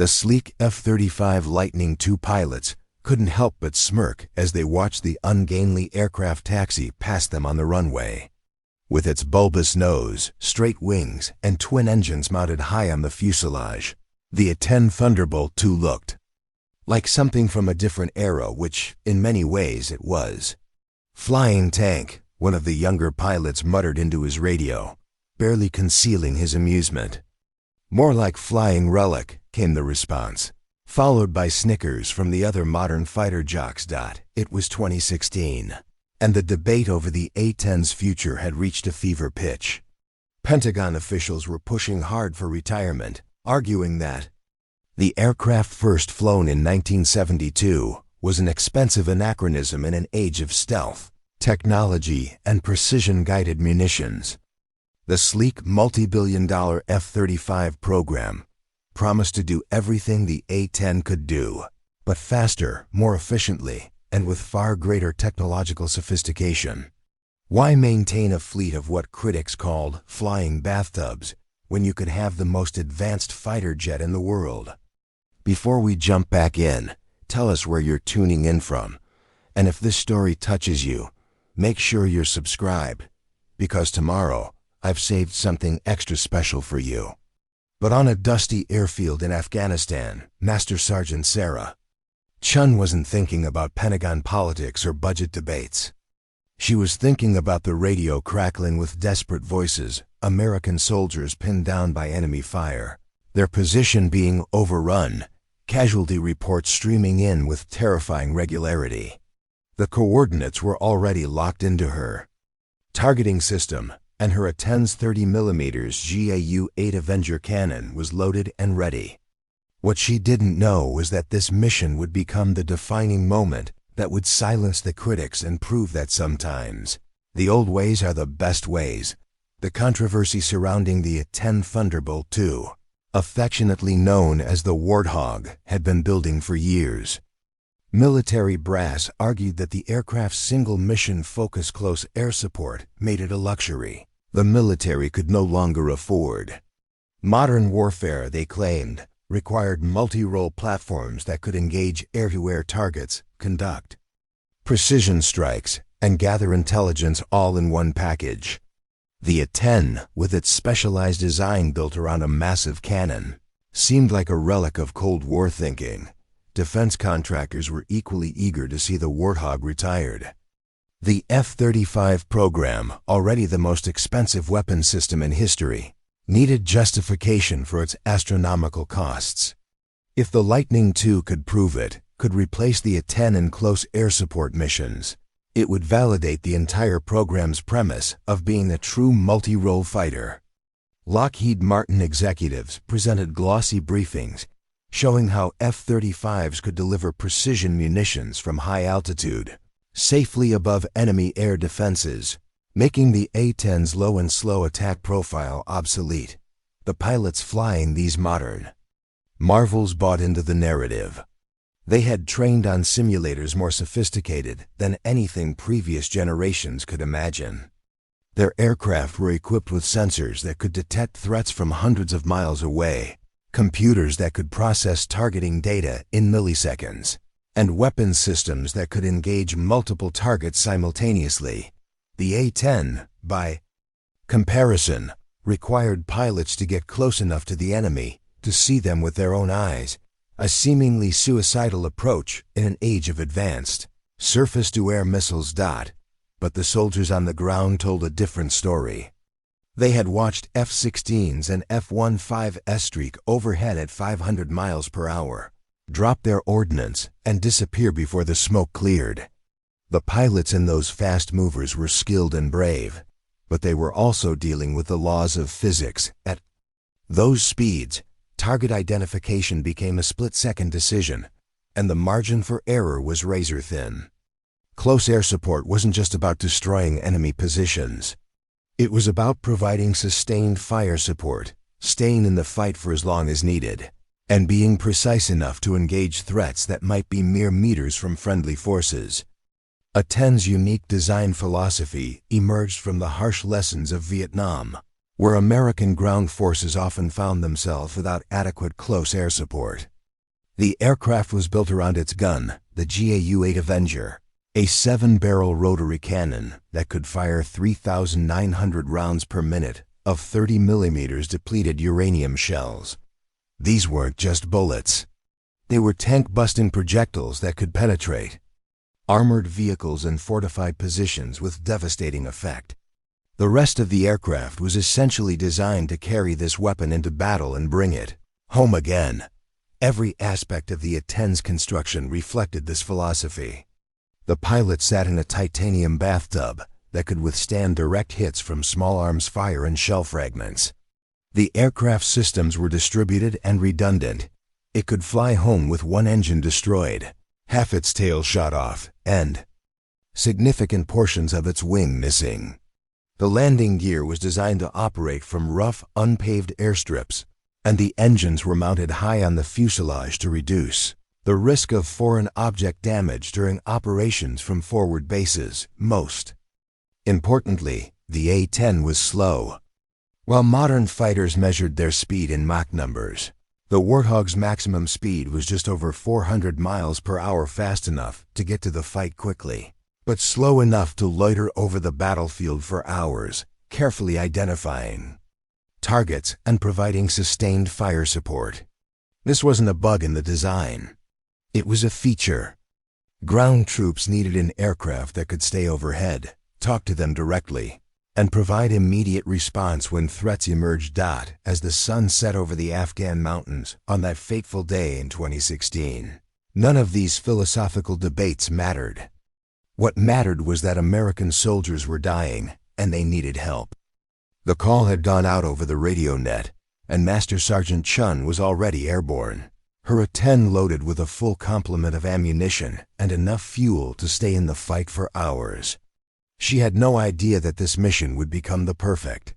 The sleek F-35 Lightning II pilots couldn't help but smirk as they watched the ungainly aircraft taxi past them on the runway. With its bulbous nose, straight wings, and twin engines mounted high on the fuselage, the A-10 Thunderbolt II looked like something from a different era, which, in many ways, it was. "Flying tank," one of the younger pilots muttered into his radio, barely concealing his amusement. "More like flying relic," came the response, followed by snickers from the other modern fighter jocks. It was 2016, and the debate over the A-10's future had reached a fever pitch. Pentagon officials were pushing hard for retirement, arguing that the aircraft first flown in 1972 was an expensive anachronism in an age of stealth, technology, and precision-guided munitions. The sleek multi-billion-dollar F-35 program promised to do everything the A-10 could do, but faster, more efficiently, and with far greater technological sophistication. Why maintain a fleet of what critics called flying bathtubs when you could have the most advanced fighter jet in the world? Before we jump back in, tell us where you're tuning in from, and if this story touches you, make sure you're subscribed, because tomorrow I've saved something extra special for you. But on a dusty airfield in Afghanistan, Master Sergeant Sarah Chun wasn't thinking about Pentagon politics or budget debates. She was thinking about the radio crackling with desperate voices, American soldiers pinned down by enemy fire, their position being overrun, casualty reports streaming in with terrifying regularity. The coordinates were already locked into her targeting system, and her A-10's 30mm GAU-8 Avenger cannon was loaded and ready. What she didn't know was that this mission would become the defining moment that would silence the critics and prove that sometimes the old ways are the best ways. The controversy surrounding the A-10 Thunderbolt II, affectionately known as the Warthog, had been building for years. Military brass argued that the aircraft's single mission focus close air support made it a luxury the military could no longer afford. Modern warfare, they claimed, required multi-role platforms that could engage air-to-air targets, conduct precision strikes, and gather intelligence all in one package. The A-10, with its specialized design built around a massive cannon, seemed like a relic of Cold War thinking. Defense contractors were equally eager to see the Warthog retired. The F-35 program, already the most expensive weapon system in history, needed justification for its astronomical costs. If the Lightning II could prove it, could replace the A-10 in close air support missions, it would validate the entire program's premise of being a true multi-role fighter. Lockheed Martin executives presented glossy briefings showing how F-35s could deliver precision munitions from high altitude, safely above enemy air defenses, making the A-10's low and slow attack profile obsolete. The pilots flying these modern marvels bought into the narrative. They had trained on simulators more sophisticated than anything previous generations could imagine. Their aircraft were equipped with sensors that could detect threats from hundreds of miles away, computers that could process targeting data in milliseconds, and weapons systems that could engage multiple targets simultaneously. The A-10, by comparison, required pilots to get close enough to the enemy to see them with their own eyes, a seemingly suicidal approach in an age of advanced surface-to-air missiles. But the soldiers on the ground told a different story. They had watched F-16s and F-15s streak overhead at 500 miles per hour, drop their ordnance, and disappear before the smoke cleared. The pilots in those fast movers were skilled and brave, but they were also dealing with the laws of physics. At those speeds, target identification became a split-second decision, and the margin for error was razor-thin. Close air support wasn't just about destroying enemy positions. It was about providing sustained fire support, staying in the fight for as long as needed, and being precise enough to engage threats that might be mere meters from friendly forces. A-10's unique design philosophy emerged from the harsh lessons of Vietnam. where American ground forces often found themselves without adequate close air support. The aircraft was built around its gun, the GAU-8 Avenger, a 7-barrel rotary cannon that could fire 3,900 rounds per minute of 30 mm depleted uranium shells. These weren't just bullets. They were tank-busting projectiles that could penetrate armored vehicles and fortified positions with devastating effect. The rest of the aircraft was essentially designed to carry this weapon into battle and bring it home again. Every aspect of the A-10's construction reflected this philosophy. The pilot sat in a titanium bathtub that could withstand direct hits from small arms fire and shell fragments. The aircraft systems were distributed and redundant. It could fly home with one engine destroyed, half its tail shot off, and significant portions of its wing missing. The landing gear was designed to operate from rough, unpaved airstrips, and the engines were mounted high on the fuselage to reduce the risk of foreign object damage during operations from forward bases. Most importantly, the A-10 was slow. While modern fighters measured their speed in Mach numbers, the Warthog's maximum speed was just over 400 miles per hour, fast enough to get to the fight quickly, but slow enough to loiter over the battlefield for hours, carefully identifying targets and providing sustained fire support. This wasn't a bug in the design. It was a feature. Ground troops needed an aircraft that could stay overhead, talk to them directly, and provide immediate response when threats emerged. As the sun set over the Afghan mountains on that fateful day in 2016, none of these philosophical debates mattered. What mattered was that American soldiers were dying, and they needed help. The call had gone out over the radio net, and Master Sergeant Chun was already airborne, her A-10 loaded with a full complement of ammunition and enough fuel to stay in the fight for hours. She had no idea that this mission would become the perfect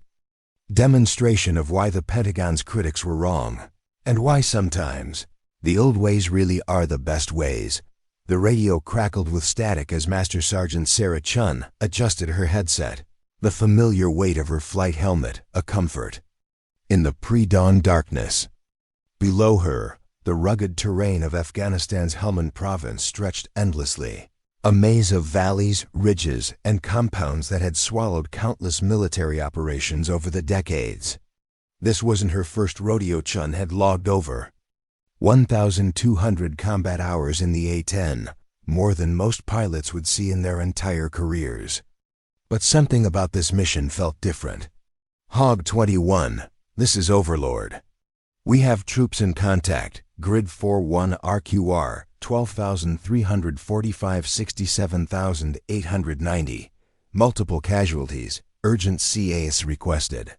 demonstration of why the Pentagon's critics were wrong, and why sometimes the old ways really are the best ways. The radio crackled with static as Master Sergeant Sarah Chun adjusted her headset, the familiar weight of her flight helmet a comfort. In the pre-dawn darkness below her, the rugged terrain of Afghanistan's Helmand province stretched endlessly, a maze of valleys, ridges, and compounds that had swallowed countless military operations over the decades. This wasn't her first rodeo. Chun had logged over 1,200 combat hours in the A-10, more than most pilots would see in their entire careers. But something about this mission felt different. Hog 21, this is Overlord. We have troops in contact, Grid 41 RQR, 12,345, 67,890. Multiple casualties, urgent CAS requested.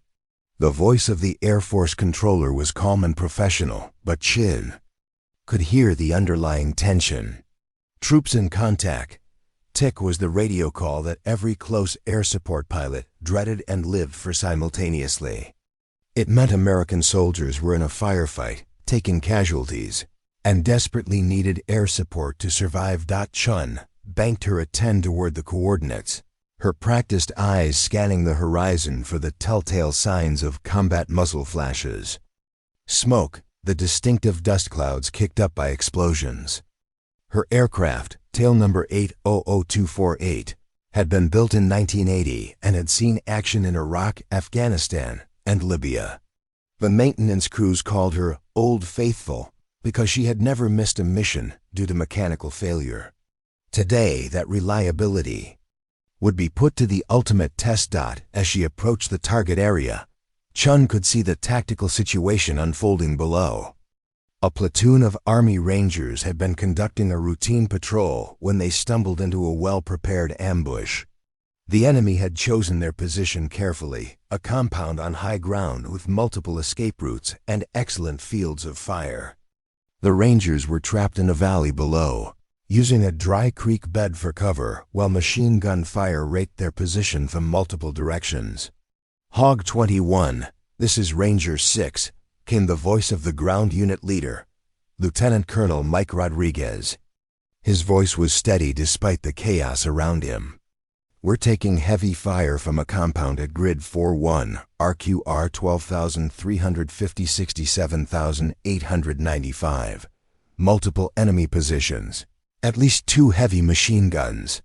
The voice of the Air Force controller was calm and professional, but Chin could hear the underlying tension. Troops in contact. TIC was the radio call that every close air support pilot dreaded and lived for simultaneously. It meant American soldiers were in a firefight, taking casualties, and desperately needed air support to survive. Chun banked her A-10 toward the coordinates, her practiced eyes scanning the horizon for the telltale signs of combat muzzle flashes. Smoke, the distinctive dust clouds kicked up by explosions. Her aircraft, tail number 800248, had been built in 1980 and had seen action in Iraq, Afghanistan, and Libya. The maintenance crews called her Old Faithful because she had never missed a mission due to mechanical failure. Today, that reliability would be put to the ultimate test. As she approached the target area, Chun could see the tactical situation unfolding below. A platoon of Army Rangers had been conducting a routine patrol when they stumbled into a well-prepared ambush. The enemy had chosen their position carefully, a compound on high ground with multiple escape routes and excellent fields of fire. The Rangers were trapped in a valley below, using a dry creek bed for cover while machine gun fire raked their position from multiple directions. Hog 21, this is Ranger 6, came the voice of the ground unit leader, Lieutenant Colonel Mike Rodriguez. His voice was steady despite the chaos around him. We're taking heavy fire from a compound at grid 4-1, RQR 12,350 67,895. Multiple enemy positions. At least 2 heavy machine guns.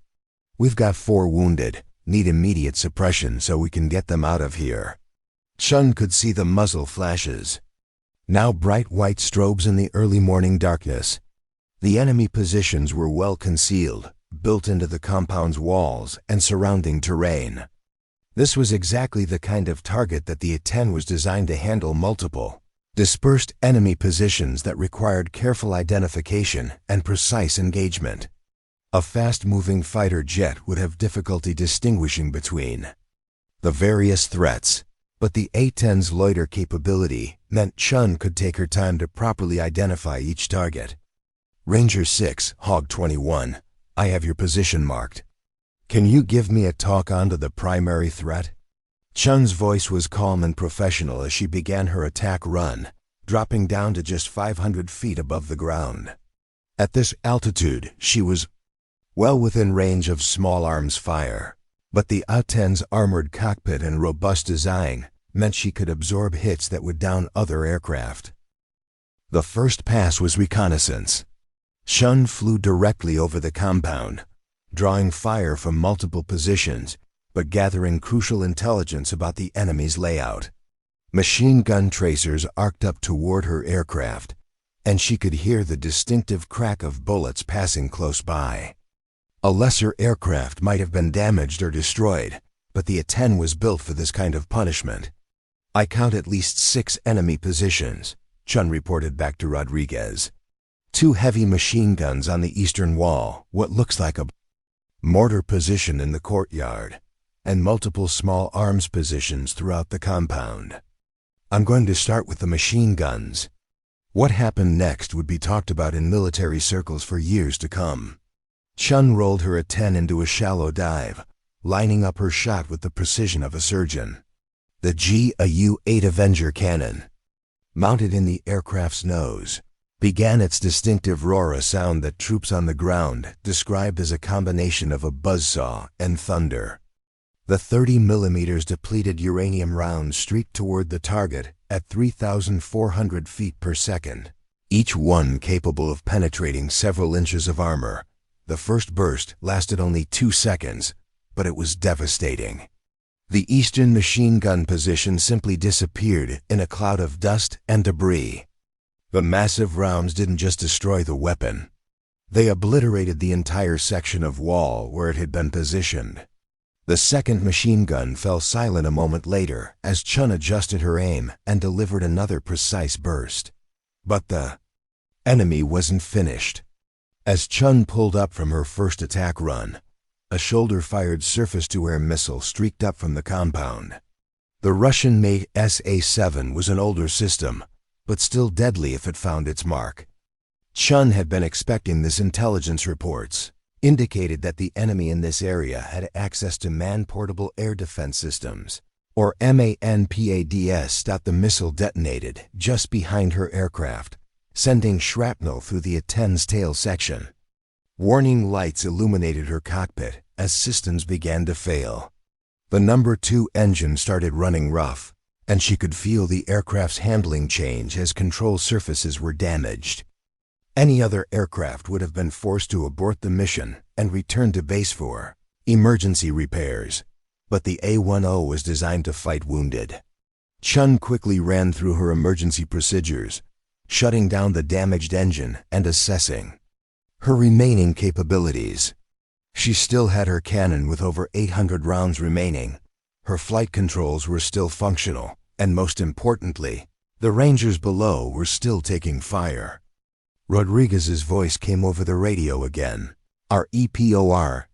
We've got 4 wounded. Need immediate suppression so we can get them out of here. Chun could see the muzzle flashes. Now bright white strobes in the early morning darkness. The enemy positions were well concealed, built into the compound's walls and surrounding terrain. This was exactly the kind of target that the A-10 was designed to handle: multiple, dispersed enemy positions that required careful identification and precise engagement. A fast-moving fighter jet would have difficulty distinguishing between the various threats, but the A-10's loiter capability meant Chun could take her time to properly identify each target. Ranger 6, Hog 21, I have your position marked. Can you give me a talk on to the primary threat? Chun's voice was calm and professional as she began her attack run, dropping down to just 500 feet above the ground. At this altitude, she was well within range of small arms fire, but the A-10's armored cockpit and robust design meant she could absorb hits that would down other aircraft. The first pass was reconnaissance. Chun flew directly over the compound, drawing fire from multiple positions, but gathering crucial intelligence about the enemy's layout. Machine gun tracers arced up toward her aircraft, and she could hear the distinctive crack of bullets passing close by. A lesser aircraft might have been damaged or destroyed, but the A-10 was built for this kind of punishment. I count at least 6 enemy positions, Chun reported back to Rodriguez. 2 heavy machine guns on the eastern wall, what looks like a mortar position in the courtyard, and multiple small arms positions throughout the compound. I'm going to start with the machine guns. What happened next would be talked about in military circles for years to come. Chun rolled her A-10 into a shallow dive, lining up her shot with the precision of a surgeon. The GAU-8 Avenger cannon, mounted in the aircraft's nose, began its distinctive roar, a sound that troops on the ground described as a combination of a buzzsaw and thunder. The 30mm depleted uranium rounds streaked toward the target at 3,400 feet per second, each one capable of penetrating several inches of armor. The first burst lasted only 2 seconds, but it was devastating. The eastern machine gun position simply disappeared in a cloud of dust and debris. The massive rounds didn't just destroy the weapon. They obliterated the entire section of wall where it had been positioned. The second machine gun fell silent a moment later as Chun adjusted her aim and delivered another precise burst. But the enemy wasn't finished. As Chun pulled up from her first attack run, a shoulder-fired surface-to-air missile streaked up from the compound. The Russian-made SA-7 was an older system, but still deadly if it found its mark. Chun had been expecting this. Intelligence reports indicated that the enemy in this area had access to man-portable air defense systems, or MANPADS. The missile detonated just behind her aircraft, sending shrapnel through the A-10's tail section. Warning lights illuminated her cockpit as systems began to fail. The number 2 engine started running rough, and she could feel the aircraft's handling change as control surfaces were damaged. Any other aircraft would have been forced to abort the mission and return to base for emergency repairs, but the A-10 was designed to fight wounded. Chun quickly ran through her emergency procedures, shutting down the damaged engine and assessing her remaining capabilities. She still had her cannon with over 800 rounds remaining. Her flight controls were still functional, and most importantly, the Rangers below were still taking fire. Rodriguez's voice came over the radio again. REPORTING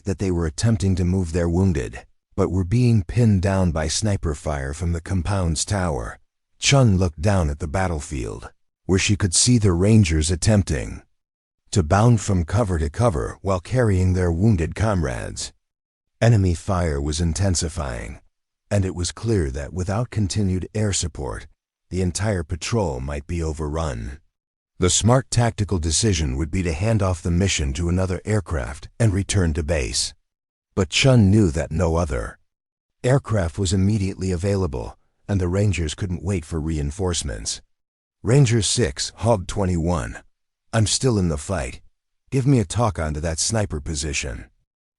that they were attempting to move their wounded, but were being pinned down by sniper fire from the compound's tower. Chun looked down at the battlefield, where she could see the Rangers attempting to bound from cover to cover while carrying their wounded comrades. Enemy fire was intensifying, and it was clear that without continued air support, the entire patrol might be overrun. The smart tactical decision would be to hand off the mission to another aircraft and return to base. But Chun knew that no other aircraft was immediately available, and the Rangers couldn't wait for reinforcements. Ranger 6, Hog 21. I'm still in the fight. Give me a talk onto that sniper position.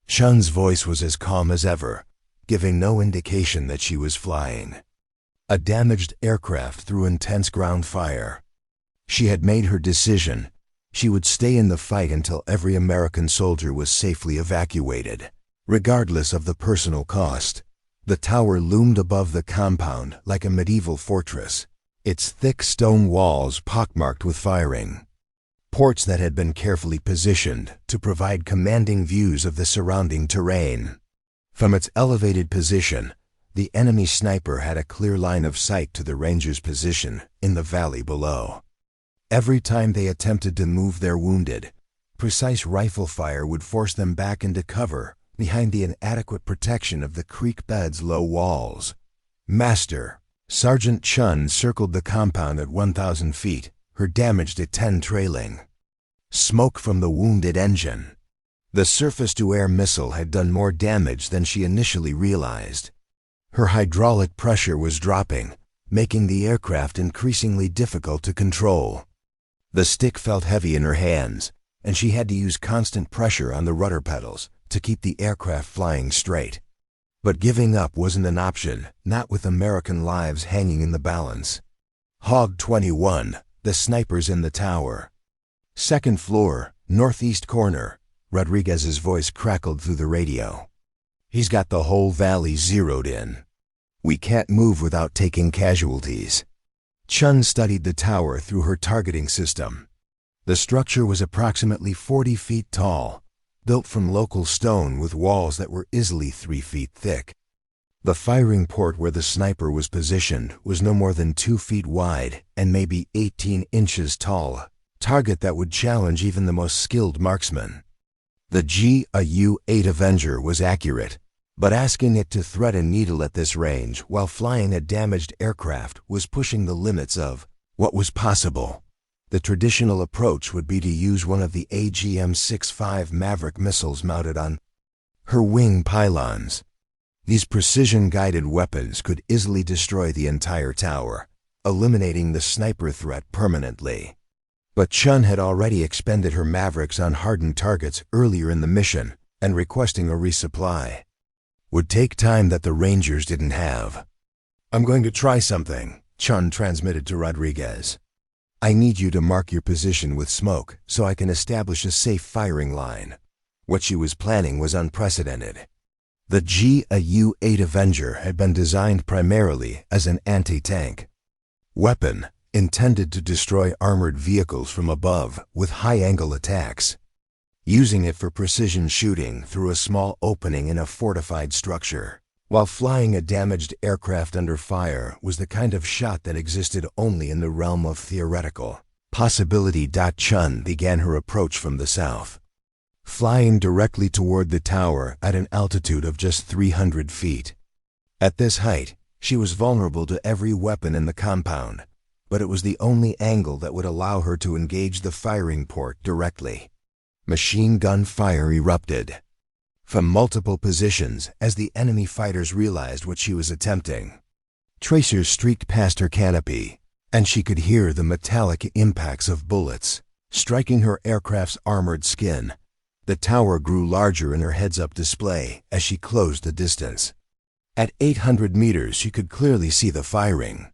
Chun's voice was as calm as ever, giving no indication that she was flying a damaged aircraft through intense ground fire. She had made her decision. She would stay in the fight until every American soldier was safely evacuated, regardless of the personal cost. The tower loomed above the compound like a medieval fortress, its thick stone walls pockmarked with firing. Ports that had been carefully positioned to provide commanding views of the surrounding terrain. From its elevated position, the enemy sniper had a clear line of sight to the Rangers' position in the valley below. Every time they attempted to move their wounded, precise rifle fire would force them back into cover behind the inadequate protection of the creek bed's low walls. Master Sergeant Chun circled the compound at 1,000 feet, her damaged A-10 trailing. Smoke from the wounded engine. The surface-to-air missile had done more damage than she initially realized. Her hydraulic pressure was dropping, making the aircraft increasingly difficult to control. The stick felt heavy in her hands, and she had to use constant pressure on the rudder pedals to keep the aircraft flying straight. But giving up wasn't an option, not with American lives hanging in the balance. Hog 21, the snipers in the tower. Second floor, northeast corner, Rodriguez's voice crackled through the radio. He's got the whole valley zeroed in. We can't move without taking casualties. Chun studied the tower through her targeting system. The structure was approximately 40 feet tall, built from local stone with walls that were easily 3 feet thick. The firing port where the sniper was positioned was no more than 2 feet wide and maybe 18 inches tall, target that would challenge even the most skilled marksman. The GA-U-8 Avenger was accurate, but asking it to thread a needle at this range while flying a damaged aircraft was pushing the limits of what was possible. The traditional approach would be to use one of the AGM-65 Maverick missiles mounted on her wing pylons. These precision-guided weapons could easily destroy the entire tower, eliminating the sniper threat permanently. But Chun had already expended her Mavericks on hardened targets earlier in the mission, and requesting a resupply would take time that the Rangers didn't have. I'm going to try something, Chun transmitted to Rodriguez. I need you to mark your position with smoke so I can establish a safe firing line. What she was planning was unprecedented. The GA-U-8 Avenger had been designed primarily as an anti-tank weapon intended to destroy armored vehicles from above with high-angle attacks. Using it for precision shooting through a small opening in a fortified structure, while flying a damaged aircraft under fire was the kind of shot that existed only in the realm of theoretical possibility. Chun began her approach from the south, flying directly toward the tower at an altitude of just 300 feet. At this height, she was vulnerable to every weapon in the compound, but it was the only angle that would allow her to engage the firing port directly. Machine gun fire erupted from multiple positions as the enemy fighters realized what she was attempting. Tracers streaked past her canopy, and she could hear the metallic impacts of bullets striking her aircraft's armored skin. The tower grew larger in her heads-up display as she closed the distance. At 800 meters, she could clearly see the firing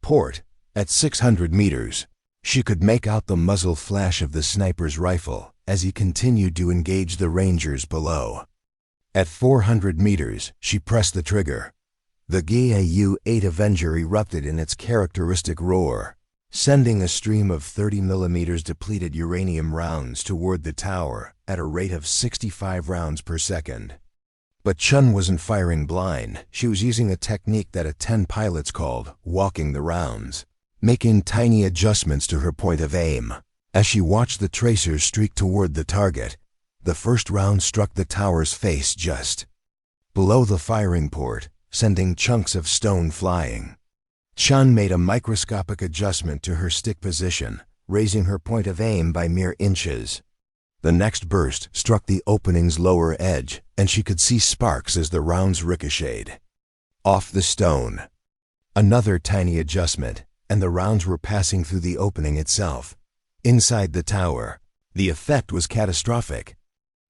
port. At 600 meters, she could make out the muzzle flash of the sniper's rifle as he continued to engage the Rangers below. At 400 meters, she pressed the trigger. The GA-U-8 Avenger erupted in its characteristic roar, sending a stream of 30mm depleted uranium rounds toward the tower at a rate of 65 rounds per second. But Chun wasn't firing blind. She was using a technique that A-10 pilots called walking the rounds, making tiny adjustments to her point of aim. As she watched the tracers streak toward the target, the first round struck the tower's face just below the firing port, sending chunks of stone flying. Chun made a microscopic adjustment to her stick position, raising her point of aim by mere inches. The next burst struck the opening's lower edge, and she could see sparks as the rounds ricocheted off the stone. Another tiny adjustment, and the rounds were passing through the opening itself. Inside the tower, the effect was catastrophic.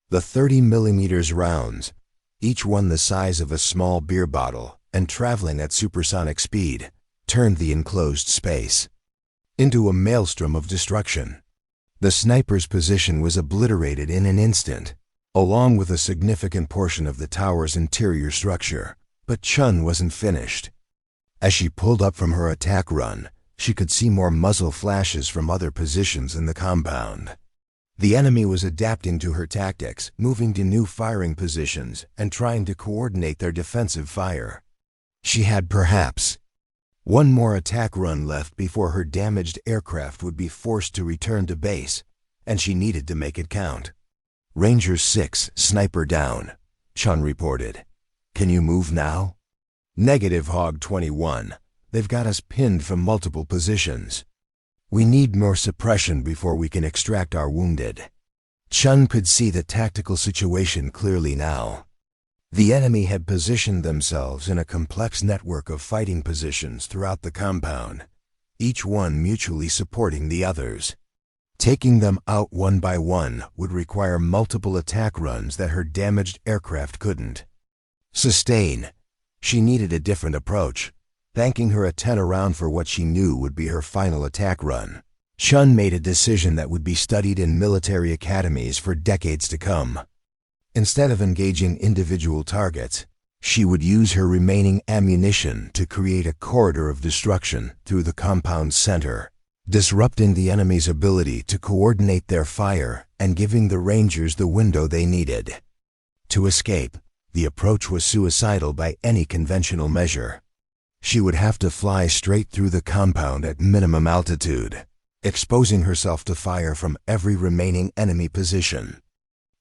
The 30mm rounds, each one the size of a small beer bottle and traveling at supersonic speed, turned the enclosed space into a maelstrom of destruction. The sniper's position was obliterated in an instant, along with a significant portion of the tower's interior structure. But Chun wasn't finished. As she pulled up from her attack run, she could see more muzzle flashes from other positions in the compound. The enemy was adapting to her tactics, moving to new firing positions and trying to coordinate their defensive fire. She had perhaps one more attack run left before her damaged aircraft would be forced to return to base, and she needed to make it count. Ranger 6, sniper down, Chun reported. Can you move now? Negative, Hog 21. They've got us pinned from multiple positions. We need more suppression before we can extract our wounded. Chun could see the tactical situation clearly now. The enemy had positioned themselves in a complex network of fighting positions throughout the compound, each one mutually supporting the others. Taking them out one by one would require multiple attack runs that her damaged aircraft couldn't sustain. She needed a different approach, thanking her A-10 around for what she knew would be her final attack run. Chun made a decision that would be studied in military academies for decades to come. Instead of engaging individual targets, she would use her remaining ammunition to create a corridor of destruction through the compound's center, disrupting the enemy's ability to coordinate their fire and giving the Rangers the window they needed to escape. The approach was suicidal by any conventional measure. She would have to fly straight through the compound at minimum altitude, exposing herself to fire from every remaining enemy position.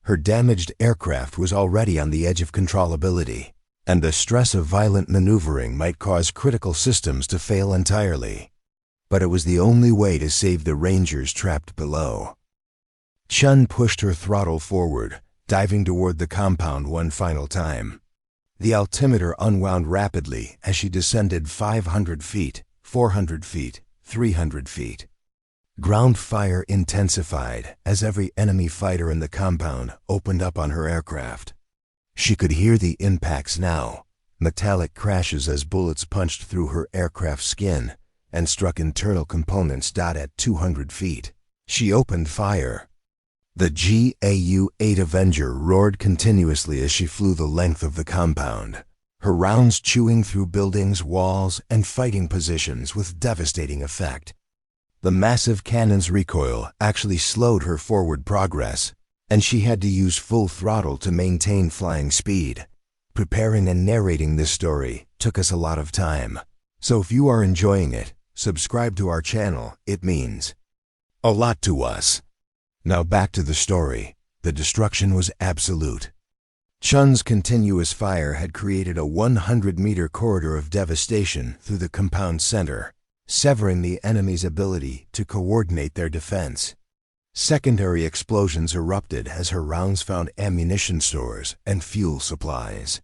Her damaged aircraft was already on the edge of controllability, and the stress of violent maneuvering might cause critical systems to fail entirely. But it was the only way to save the Rangers trapped below. Chun pushed her throttle forward, diving toward the compound one final time. The altimeter unwound rapidly as she descended 500 feet, 400 feet, 300 feet. Ground fire intensified as every enemy fighter in the compound opened up on her aircraft. She could hear the impacts now, metallic crashes as bullets punched through her aircraft's skin and struck internal components. At 200 feet, she opened fire. The GAU-8 Avenger roared continuously as she flew the length of the compound, her rounds chewing through buildings, walls, and fighting positions with devastating effect. The massive cannon's recoil actually slowed her forward progress, and she had to use full throttle to maintain flying speed. Preparing and narrating this story took us a lot of time, so if you are enjoying it, subscribe to our channel. It means a lot to us. Now back to the story. The destruction was absolute. Chun's continuous fire had created a 100-meter corridor of devastation through the compound center, severing the enemy's ability to coordinate their defense. Secondary explosions erupted as her rounds found ammunition stores and fuel supplies.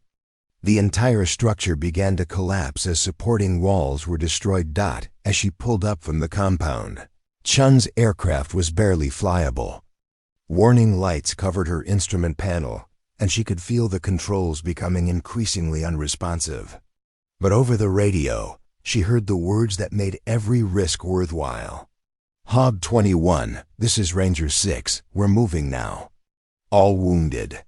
The entire structure began to collapse as supporting walls were destroyed. As she pulled up from the compound, Chun's aircraft was barely flyable. Warning lights covered her instrument panel, and she could feel the controls becoming increasingly unresponsive. But over the radio, she heard the words that made every risk worthwhile. Hog 21, this is Ranger 6, we're moving now. All wounded.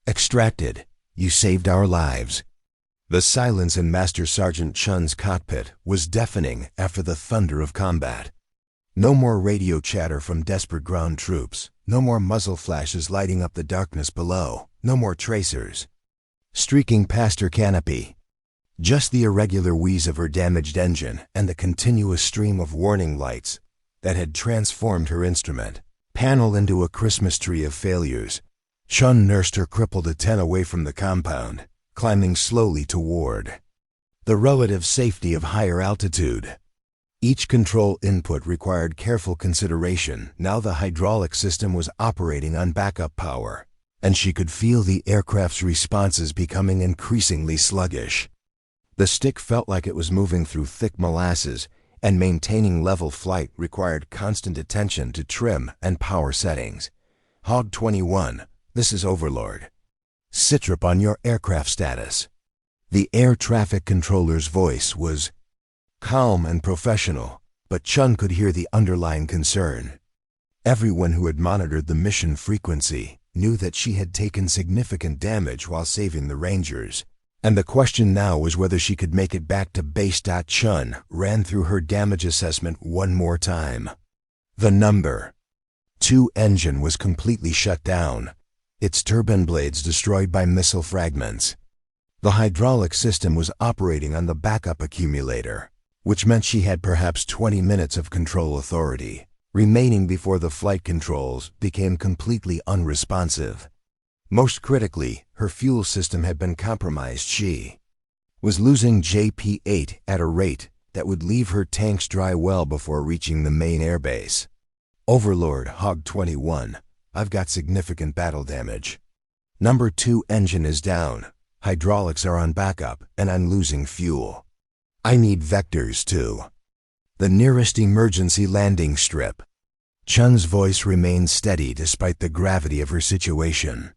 Extracted. You saved our lives. The silence in Master Sergeant Chun's cockpit was deafening after the thunder of combat. No more radio chatter from desperate ground troops, no more muzzle flashes lighting up the darkness below, no more tracers streaking past her canopy. Just the irregular wheeze of her damaged engine and the continuous stream of warning lights that had transformed her instrument panel into a Christmas tree of failures. Chun nursed her crippled A-10 away from the compound, climbing slowly toward the relative safety of higher altitude. Each control input required careful consideration. Now the hydraulic system was operating on backup power, and she could feel the aircraft's responses becoming increasingly sluggish. The stick felt like it was moving through thick molasses, and maintaining level flight required constant attention to trim and power settings. Hog 21, this is Overlord. Sitrep on your aircraft status. The air traffic controller's voice was calm and professional, but Chun could hear the underlying concern. Everyone who had monitored the mission frequency knew that she had taken significant damage while saving the Rangers, and the question now was whether she could make it back to base. Chun ran through her damage assessment one more time. The number 2 engine was completely shut down, its turbine blades destroyed by missile fragments. The hydraulic system was operating on the backup accumulator, which meant she had perhaps 20 minutes of control authority remaining before the flight controls became completely unresponsive. Most critically, her fuel system had been compromised. She was losing JP-8 at a rate that would leave her tanks dry well before reaching the main airbase. Overlord, Hog 21, I've got significant battle damage. Number 2 engine is down, hydraulics are on backup, and I'm losing fuel. I need vectors too. The nearest emergency landing strip. Chun's voice remained steady despite the gravity of her situation.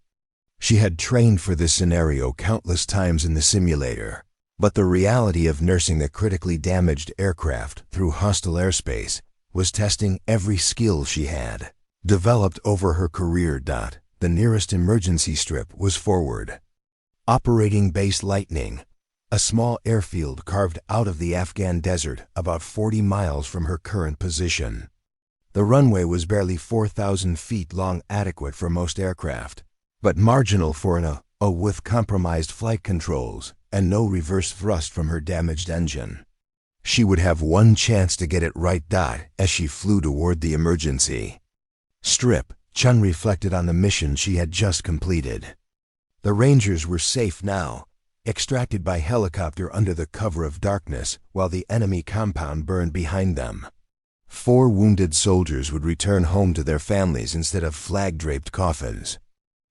She had trained for this scenario countless times in the simulator, but the reality of nursing a critically damaged aircraft through hostile airspace was testing every skill she had developed over her career. The nearest emergency strip was forward. Operating Base Lightning, a small airfield carved out of the Afghan desert about 40 miles from her current position. The runway was barely 4,000 feet long, adequate for most aircraft, but marginal for an A with compromised flight controls and no reverse thrust from her damaged engine. She would have one chance to get it right. As she flew toward the emergency strip, Chun reflected on the mission she had just completed. The Rangers were safe now, extracted by helicopter under the cover of darkness while the enemy compound burned behind them. 4 wounded soldiers would return home to their families instead of flag-draped coffins.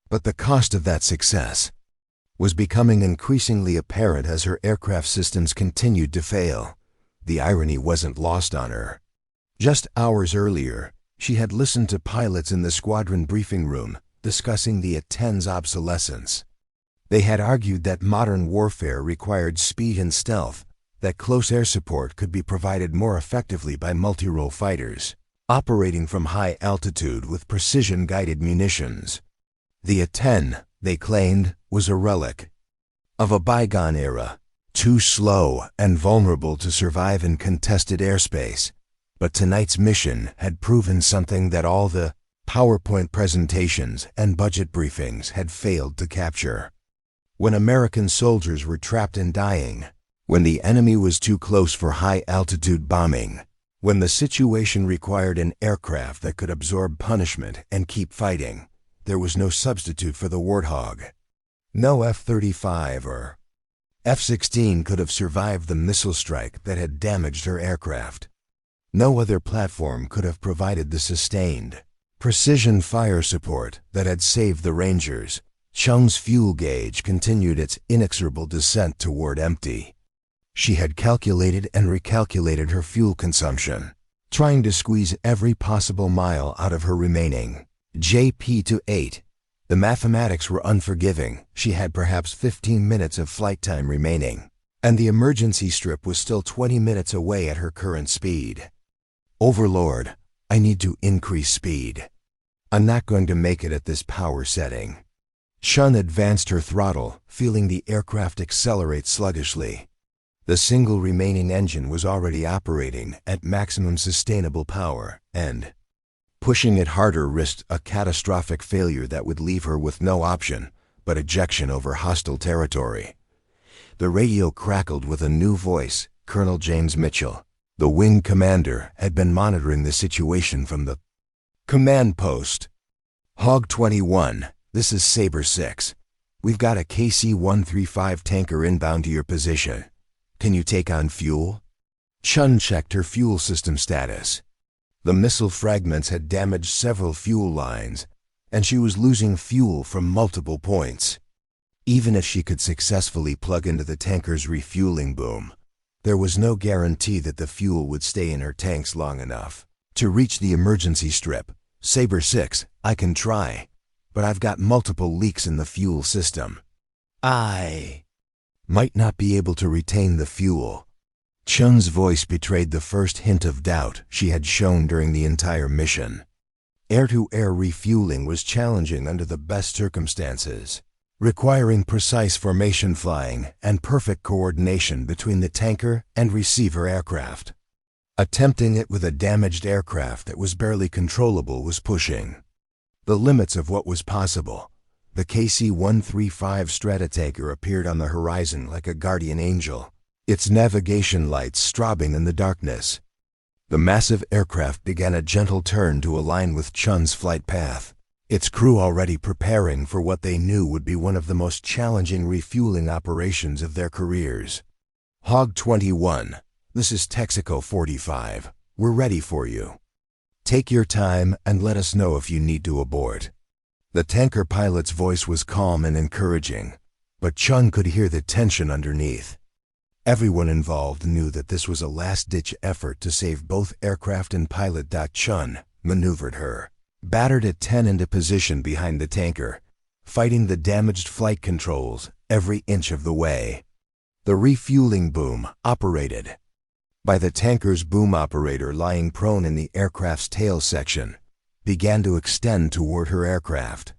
But the cost of that success was becoming increasingly apparent as her aircraft systems continued to fail. The irony wasn't lost on her. Just hours earlier, she had listened to pilots in the squadron briefing room discussing the A-10's obsolescence. They had argued that modern warfare required speed and stealth, that close air support could be provided more effectively by multi-role fighters, operating from high altitude with precision-guided munitions. The A-10, they claimed, was a relic of a bygone era, too slow and vulnerable to survive in contested airspace. But tonight's mission had proven something that all the PowerPoint presentations and budget briefings had failed to capture. When American soldiers were trapped and dying, when the enemy was too close for high-altitude bombing, when the situation required an aircraft that could absorb punishment and keep fighting, there was no substitute for the Warthog. No F-35 or F-16 could have survived the missile strike that had damaged her aircraft. No other platform could have provided the sustained, precision fire support that had saved the Rangers. Chun's fuel gauge continued its inexorable descent toward empty. She had calculated and recalculated her fuel consumption, trying to squeeze every possible mile out of her remaining JP-8. The mathematics were unforgiving. She had perhaps 15 minutes of flight time remaining, and the emergency strip was still 20 minutes away at her current speed. Overlord, I need to increase speed. I'm not going to make it at this power setting. Chun advanced her throttle, feeling the aircraft accelerate sluggishly. The single remaining engine was already operating at maximum sustainable power, and pushing it harder risked a catastrophic failure that would leave her with no option but ejection over hostile territory. The radio crackled with a new voice. Colonel James Mitchell, the wing commander, had been monitoring the situation from the command post. Hog 21, this is Sabre 6. We've got a KC-135 tanker inbound to your position. Can you take on fuel? Chun checked her fuel system status. The missile fragments had damaged several fuel lines, and she was losing fuel from multiple points. Even if she could successfully plug into the tanker's refueling boom, there was no guarantee that the fuel would stay in her tanks long enough to reach the emergency strip. Sabre 6, I can try, but I've got multiple leaks in the fuel system. I might not be able to retain the fuel. Chun's voice betrayed the first hint of doubt she had shown during the entire mission. Air-to-air refueling was challenging under the best circumstances, requiring precise formation flying and perfect coordination between the tanker and receiver aircraft. Attempting it with a damaged aircraft that was barely controllable was pushing the limits of what was possible. The KC-135 Stratotanker appeared on the horizon like a guardian angel, its navigation lights strobing in the darkness. The massive aircraft began a gentle turn to align with Chun's flight path, its crew already preparing for what they knew would be one of the most challenging refueling operations of their careers. Hog 21, this is Texaco 45. We're ready for you. Take your time and let us know if you need to abort. The tanker pilot's voice was calm and encouraging, but Chun could hear the tension underneath. Everyone involved knew that this was a last-ditch effort to save both aircraft and pilot. Chun maneuvered her battered A-10 into position behind the tanker, fighting the damaged flight controls every inch of the way. The refueling boom operated by the tanker's boom operator lying prone in the aircraft's tail section began to extend toward her aircraft.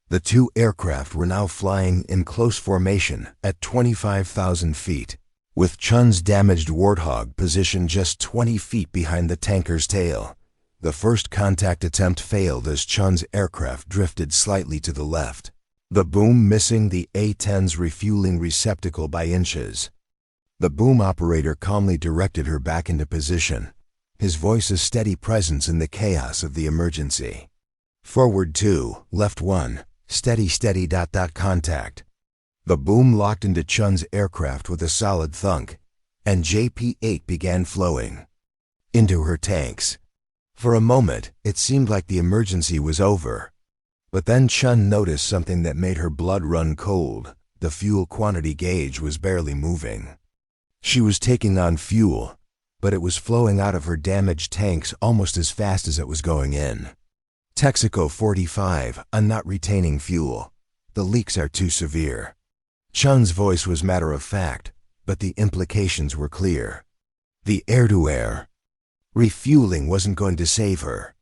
The two aircraft were now flying in close formation at 25,000 feet, with Chun's damaged Warthog positioned just 20 feet behind the tanker's tail. The first contact attempt failed as Chun's aircraft drifted slightly to the left, the boom missing the A-10's refueling receptacle by inches. The boom operator calmly directed her back into position, his voice a steady presence in the chaos of the emergency. Forward 2, left 1, steady. Contact. The boom locked into Chun's aircraft with a solid thunk, and JP-8 began flowing into her tanks. For a moment, it seemed like the emergency was over. But then Chun noticed something that made her blood run cold. The fuel quantity gauge was barely moving. She was taking on fuel, but it was flowing out of her damaged tanks almost as fast as it was going in. Texaco 45, I'm not retaining fuel. The leaks are too severe. Chun's voice was matter-of-fact, but the implications were clear. The air-to-air refueling wasn't going to save her.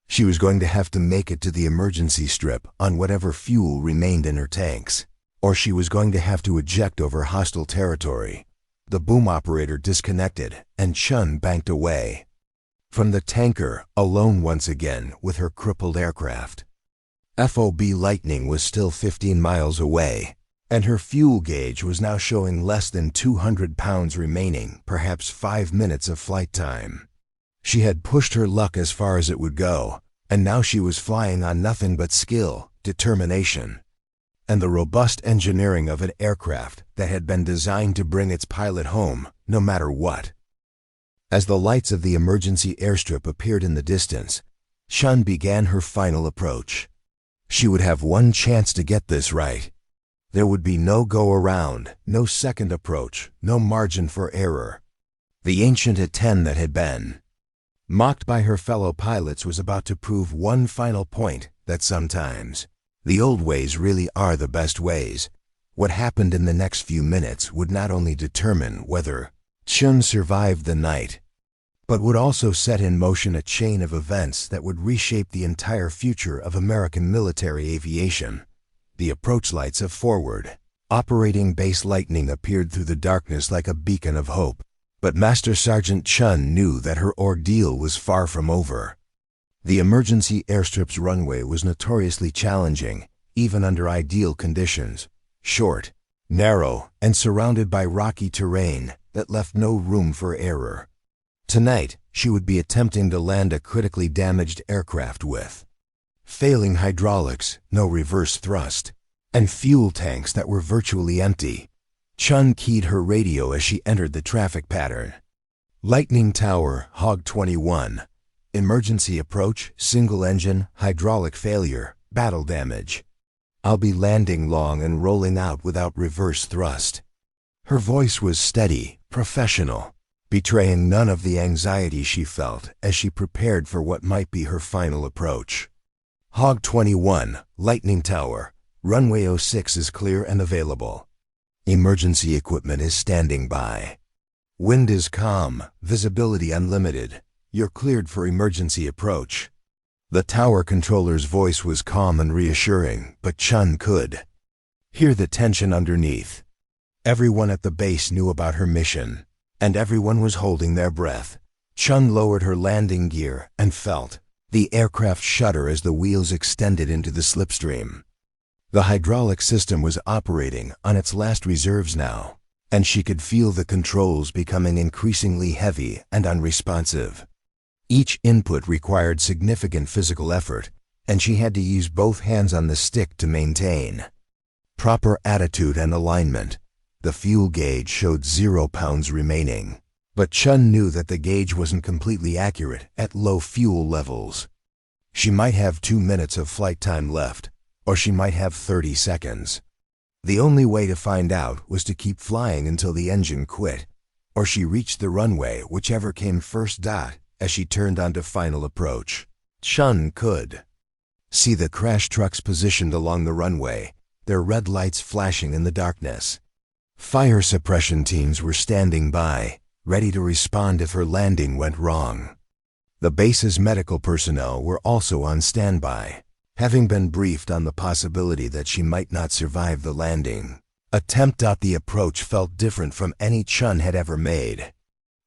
She was going to have to make it to the emergency strip on whatever fuel remained in her tanks, or she was going to have to eject over hostile territory. The boom operator disconnected, and Chun banked away from the tanker, alone once again with her crippled aircraft. FOB Lightning was still 15 miles away, and her fuel gauge was now showing less than 200 pounds remaining, perhaps 5 minutes of flight time. She had pushed her luck as far as it would go, and now she was flying on nothing but skill, determination, and the robust engineering of an aircraft that had been designed to bring its pilot home, no matter what. As the lights of the emergency airstrip appeared in the distance, Chun began her final approach. She would have one chance to get this right. There would be no go-around, no second approach, no margin for error. The ancient A-10 that had been mocked by her fellow pilots was about to prove one final point that sometimes the old ways really are the best ways. What happened in the next few minutes would not only determine whether Chun survived the night, but would also set in motion a chain of events that would reshape the entire future of American military aviation. The approach lights of Forward Operating Base Lightning appeared through the darkness like a beacon of hope, but Master Sergeant Chun knew that her ordeal was far from over. The emergency airstrip's runway was notoriously challenging, even under ideal conditions. Short, narrow, and surrounded by rocky terrain that left no room for error. Tonight, she would be attempting to land a critically damaged aircraft with failing hydraulics, no reverse thrust, and fuel tanks that were virtually empty. Chun keyed her radio as she entered the traffic pattern. Lightning Tower, Hog 21. Emergency approach, single engine, hydraulic failure, battle damage. I'll be landing long and rolling out without reverse thrust. Her voice was steady, professional, betraying none of the anxiety she felt as she prepared for what might be her final approach. Hog 21, Lightning Tower. Runway 06 is clear and available. Emergency equipment is standing by. Wind is calm, visibility unlimited. You're cleared for emergency approach. The tower controller's voice was calm and reassuring, but Chun could hear the tension underneath. Everyone at the base knew about her mission, and everyone was holding their breath. Chun lowered her landing gear and felt the aircraft shudder as the wheels extended into the slipstream. The hydraulic system was operating on its last reserves now, and she could feel the controls becoming increasingly heavy and unresponsive. Each input required significant physical effort, and she had to use both hands on the stick to maintain proper attitude and alignment. The fuel gauge showed 0 pounds remaining, but Chun knew that the gauge wasn't completely accurate at low fuel levels. She might have 2 minutes of flight time left, or she might have 30 seconds. The only way to find out was to keep flying until the engine quit, or she reached the runway, whichever came first. As she turned onto final approach, Chun could see the crash trucks positioned along the runway, their red lights flashing in the darkness. Fire suppression teams were standing by, ready to respond if her landing went wrong. The base's medical personnel were also on standby, having been briefed on the possibility that she might not survive the landing. The approach felt different from any Chun had ever made.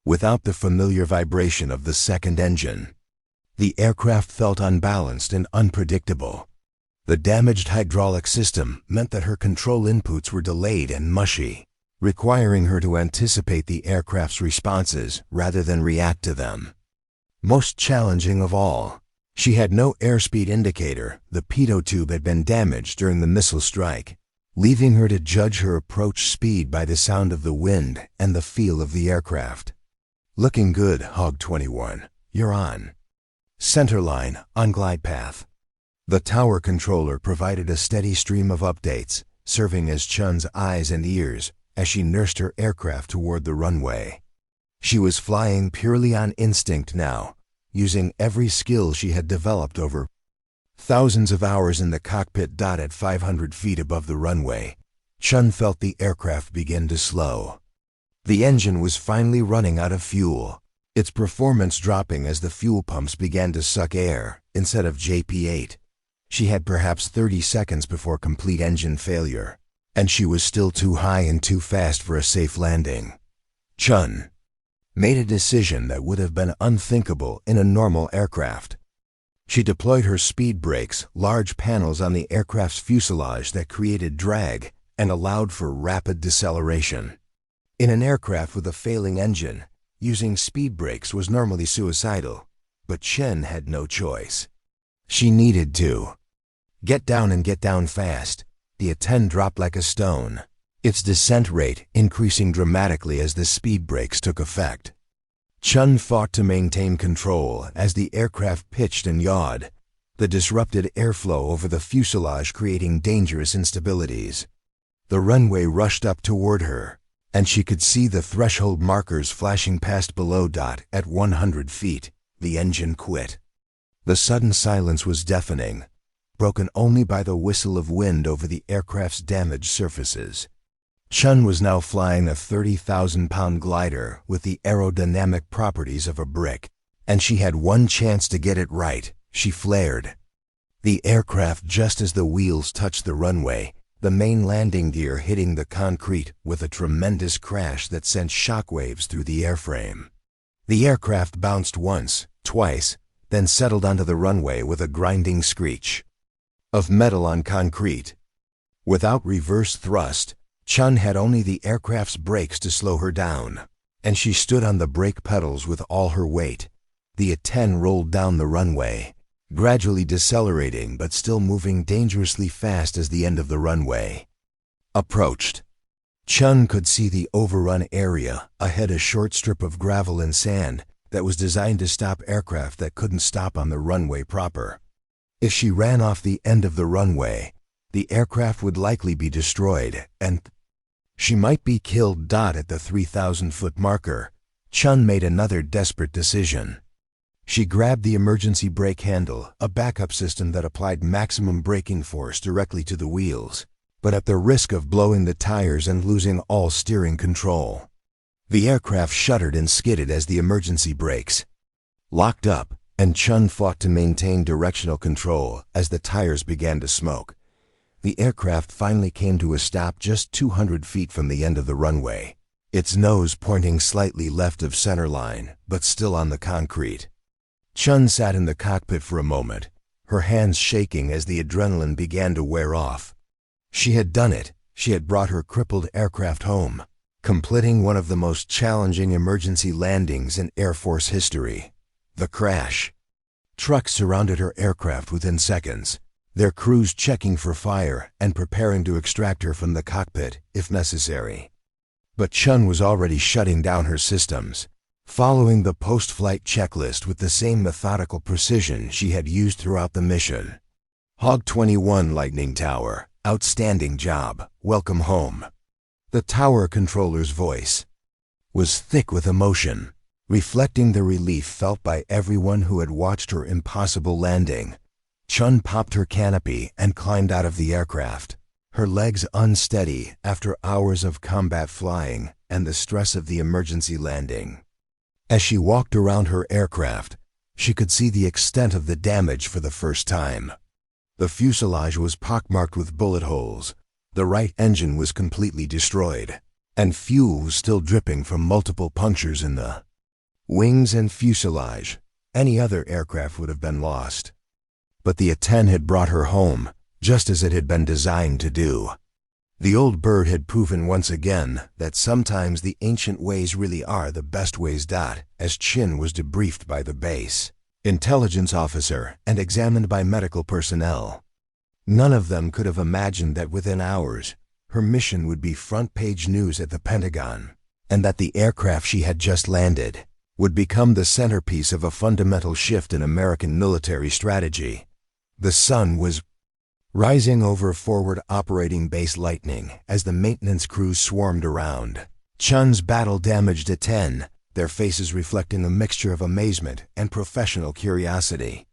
Without the familiar vibration of the second engine, the aircraft felt unbalanced and unpredictable. The damaged hydraulic system meant that her control inputs were delayed and mushy, requiring her to anticipate the aircraft's responses rather than react to them. Most challenging of all, she had no airspeed indicator. The pitot tube had been damaged during the missile strike, leaving her to judge her approach speed by the sound of the wind and the feel of the aircraft. Looking good, Hog 21. You're on centerline, on glide path. The tower controller provided a steady stream of updates, serving as Chun's eyes and ears as she nursed her aircraft toward the runway. She was flying purely on instinct now, using every skill she had developed over thousands of hours in the cockpit. At 500 feet above the runway, Chun felt the aircraft begin to slow. The engine was finally running out of fuel, its performance dropping as the fuel pumps began to suck air instead of JP8. She had perhaps 30 seconds before complete engine failure, and she was still too high and too fast for a safe landing. Chun made a decision that would have been unthinkable in a normal aircraft. She deployed her speed brakes, large panels on the aircraft's fuselage that created drag and allowed for rapid deceleration. In an aircraft with a failing engine, using speed brakes was normally suicidal, but Chen had no choice. She needed to get down and get down fast. The A-10 dropped like a stone, its descent rate increasing dramatically as the speed brakes took effect. Chun fought to maintain control as the aircraft pitched and yawed, the disrupted airflow over the fuselage creating dangerous instabilities. The runway rushed up toward her, and she could see the threshold markers flashing past below. At 100 feet, the engine quit. The sudden silence was deafening, broken only by the whistle of wind over the aircraft's damaged surfaces. Chun was now flying a 30,000-pound glider with the aerodynamic properties of a brick, and she had one chance to get it right. She flared the aircraft just as the wheels touched the runway, the main landing gear hitting the concrete with a tremendous crash that sent shockwaves through the airframe. The aircraft bounced once, twice, then settled onto the runway with a grinding screech of metal on concrete. Without reverse thrust, Chun had only the aircraft's brakes to slow her down, and she stood on the brake pedals with all her weight. The A-10 rolled down the runway, gradually decelerating but still moving dangerously fast as the end of the runway approached. Chun could see the overrun area, ahead a short strip of gravel and sand that was designed to stop aircraft that couldn't stop on the runway proper. If she ran off the end of the runway, the aircraft would likely be destroyed, and she might be killed. At the 3,000-foot marker, Chun made another desperate decision. She grabbed the emergency brake handle, a backup system that applied maximum braking force directly to the wheels, but at the risk of blowing the tires and losing all steering control. The aircraft shuddered and skidded as the emergency brakes locked up, and Chun fought to maintain directional control as the tires began to smoke. The aircraft finally came to a stop just 200 feet from the end of the runway, its nose pointing slightly left of center line, but still on the concrete. Chun sat in the cockpit for a moment, her hands shaking as the adrenaline began to wear off. She had done it. She had brought her crippled aircraft home, completing one of the most challenging emergency landings in Air Force history. The crash. Trucks surrounded her aircraft within seconds, their crews checking for fire and preparing to extract her from the cockpit if necessary. But Chun was already shutting down her systems, following the post-flight checklist with the same methodical precision she had used throughout the mission. Hog 21 Lightning Tower, outstanding job, welcome home. The tower controller's voice was thick with emotion, reflecting the relief felt by everyone who had watched her impossible landing. Chun popped her canopy and climbed out of the aircraft, her legs unsteady after hours of combat flying and the stress of the emergency landing. As she walked around her aircraft, she could see the extent of the damage for the first time. The fuselage was pockmarked with bullet holes, the right engine was completely destroyed, and fuel was still dripping from multiple punctures in the wings and fuselage. Any other aircraft would have been lost. But the A-10 had brought her home, just as it had been designed to do. The old bird had proven once again that sometimes the ancient ways really are the best ways. As Chin was debriefed by the base intelligence officer and examined by medical personnel, none of them could have imagined that within hours her mission would be front-page news at the Pentagon, and that the aircraft she had just landed would become the centerpiece of a fundamental shift in American military strategy. The sun was rising over forward operating base Lightning as the maintenance crews swarmed around. Chun's battle-damaged A-10, their faces reflecting a mixture of amazement and professional curiosity.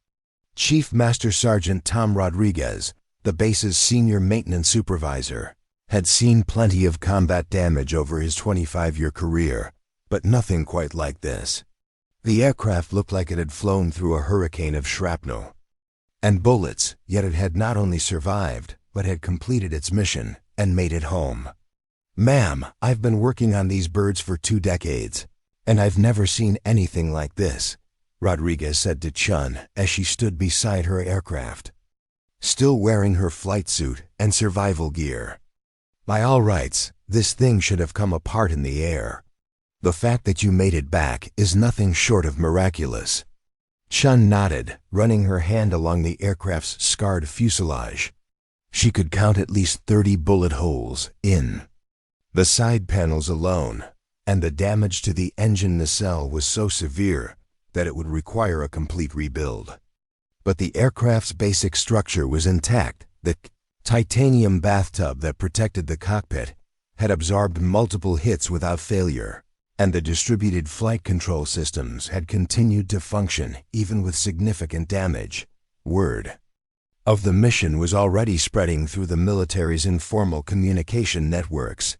Chief Master Sergeant Tom Rodriguez, the base's senior maintenance supervisor, had seen plenty of combat damage over his 25-year career, but nothing quite like this. The aircraft looked like it had flown through a hurricane of shrapnel and bullets, yet it had not only survived, but had completed its mission and made it home. "Ma'am, I've been working on these birds for 2 decades, and I've never seen anything like this," Rodriguez said to Chun as she stood beside her aircraft, still wearing her flight suit and survival gear. "By all rights, this thing should have come apart in the air. The fact that you made it back is nothing short of miraculous." Chun nodded, running her hand along the aircraft's scarred fuselage. She could count at least 30 bullet holes in the side panels alone, and the damage to the engine nacelle was so severe that it would require a complete rebuild. But the aircraft's basic structure was intact. The titanium bathtub that protected the cockpit had absorbed multiple hits without failure, and the distributed flight control systems had continued to function even with significant damage. Word of the mission was already spreading through the military's informal communication networks.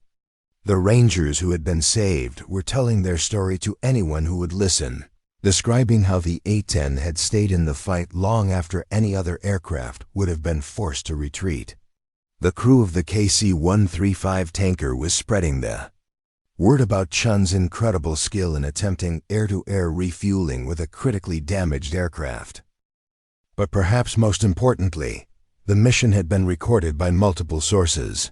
The Rangers who had been saved were telling their story to anyone who would listen, describing how the A-10 had stayed in the fight long after any other aircraft would have been forced to retreat. The crew of the KC-135 tanker was spreading the word about Chun's incredible skill in attempting air-to-air refueling with a critically damaged aircraft. But perhaps most importantly, the mission had been recorded by multiple sources.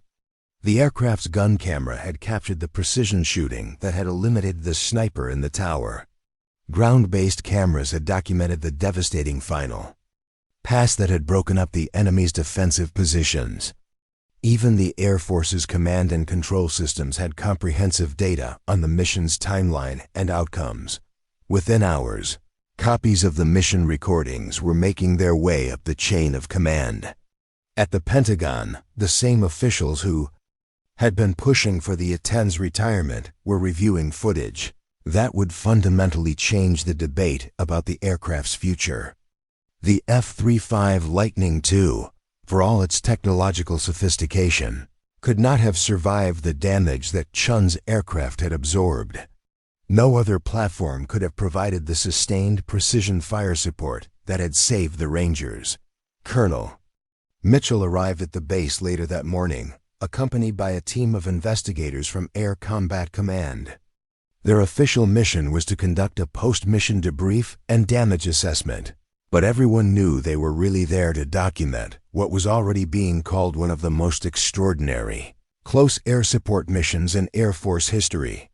The aircraft's gun camera had captured the precision shooting that had eliminated the sniper in the tower. Ground-based cameras had documented the devastating final pass that had broken up the enemy's defensive positions. Even the Air Force's command and control systems had comprehensive data on the mission's timeline and outcomes. Within hours, copies of the mission recordings were making their way up the chain of command. At the Pentagon, the same officials who had been pushing for the A-10's retirement were reviewing footage that would fundamentally change the debate about the aircraft's future. The F-35 Lightning II, for all its technological sophistication, could not have survived the damage that Chun's aircraft had absorbed. No other platform could have provided the sustained precision fire support that had saved the Rangers. Colonel Mitchell arrived at the base later that morning, accompanied by a team of investigators from Air Combat Command. Their official mission was to conduct a post-mission debrief and damage assessment, but everyone knew they were really there to document what was already being called one of the most extraordinary close air support missions in Air Force history.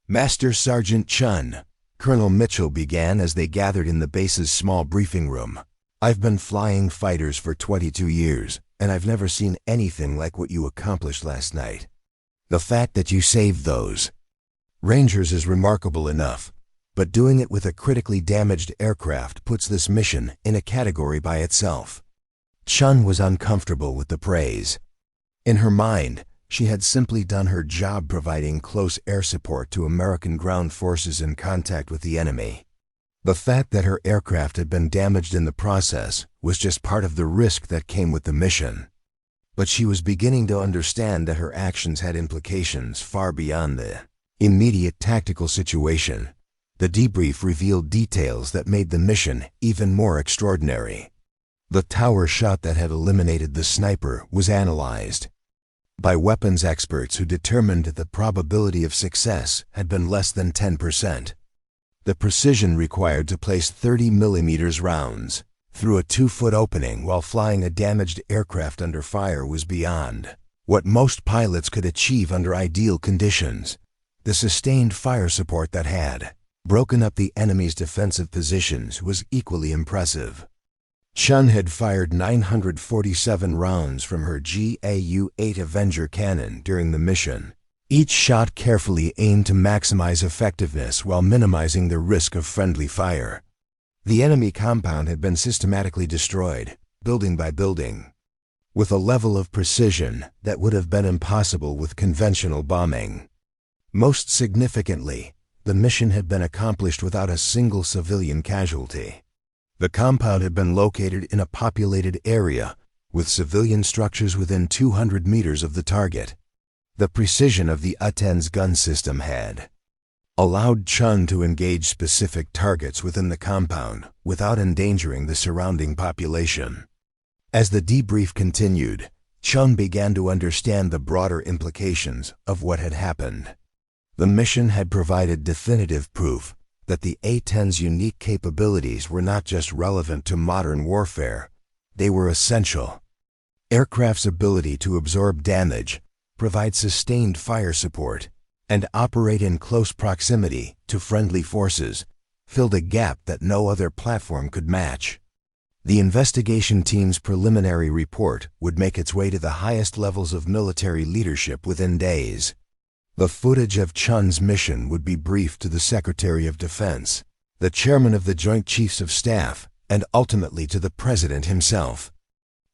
Master Sergeant Chun, Colonel Mitchell began as they gathered in the base's small briefing room. I've been flying fighters for 22 years, and I've never seen anything like what you accomplished last night. The fact that you saved those Rangers is remarkable enough, but doing it with a critically damaged aircraft puts this mission in a category by itself. Chun was uncomfortable with the praise. In her mind, she had simply done her job providing close air support to American ground forces in contact with the enemy. The fact that her aircraft had been damaged in the process was just part of the risk that came with the mission. But she was beginning to understand that her actions had implications far beyond the immediate tactical situation. The debrief revealed details that made the mission even more extraordinary. The tower shot that had eliminated the sniper was analyzed by weapons experts who determined that the probability of success had been less than 10%. The precision required to place 30mm rounds through a 2-foot opening while flying a damaged aircraft under fire was beyond what most pilots could achieve under ideal conditions. The sustained fire support that had broken up the enemy's defensive positions was equally impressive. Chun had fired 947 rounds from her GAU-8 Avenger cannon during the mission. Each shot carefully aimed to maximize effectiveness while minimizing the risk of friendly fire. The enemy compound had been systematically destroyed, building by building, with a level of precision that would have been impossible with conventional bombing. Most significantly, the mission had been accomplished without a single civilian casualty. The compound had been located in a populated area, with civilian structures within 200 meters of the target. The precision of the A-10's gun system had allowed Chun to engage specific targets within the compound without endangering the surrounding population. As the debrief continued, Chun began to understand the broader implications of what had happened. The mission had provided definitive proof that the A-10's unique capabilities were not just relevant to modern warfare, they were essential. Aircraft's ability to absorb damage, provide sustained fire support, and operate in close proximity to friendly forces filled a gap that no other platform could match. The investigation team's preliminary report would make its way to the highest levels of military leadership within days. The footage of Chun's mission would be briefed to the Secretary of Defense, the Chairman of the Joint Chiefs of Staff, and ultimately to the President himself.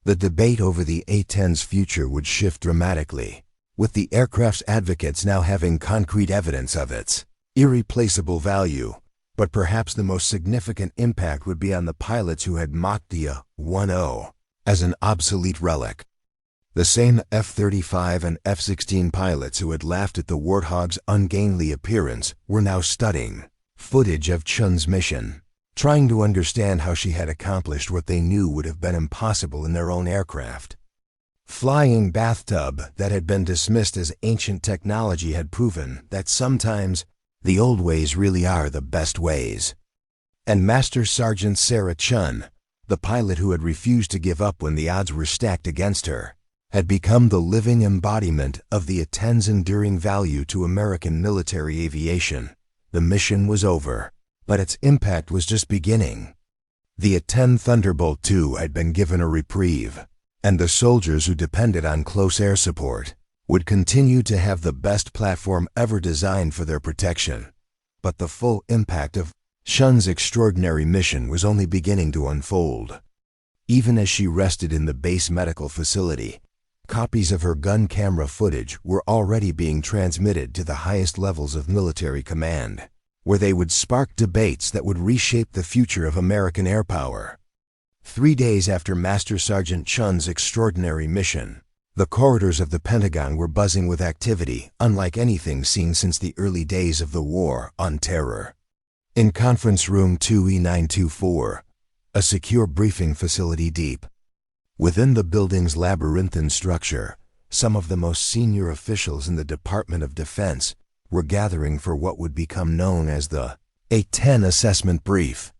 The debate over the A-10's future would shift dramatically, with the aircraft's advocates now having concrete evidence of its irreplaceable value. But perhaps the most significant impact would be on the pilots who had mocked the A-10 as an obsolete relic. The same F-35 and F-16 pilots who had laughed at the Warthog's ungainly appearance were now studying footage of Chun's mission, trying to understand how she had accomplished what they knew would have been impossible in their own aircraft. Flying bathtub that had been dismissed as ancient technology had proven that sometimes the old ways really are the best ways. And Master Sergeant Sarah Chun, the pilot who had refused to give up when the odds were stacked against her, had become the living embodiment of the A-10's enduring value to American military aviation. The mission was over, but its impact was just beginning. The A-10 Thunderbolt II had been given a reprieve, and the soldiers who depended on close air support would continue to have the best platform ever designed for their protection. But the full impact of Chun's extraordinary mission was only beginning to unfold. Even as she rested in the base medical facility, copies of her gun camera footage were already being transmitted to the highest levels of military command, where they would spark debates that would reshape the future of American air power. 3 days after Master Sergeant Chun's extraordinary mission, the corridors of the Pentagon were buzzing with activity unlike anything seen since the early days of the War on Terror. In Conference Room 2E924, a secure briefing facility deep within the building's labyrinthine structure, some of the most senior officials in the Department of Defense were gathering for what would become known as the A-10 assessment brief.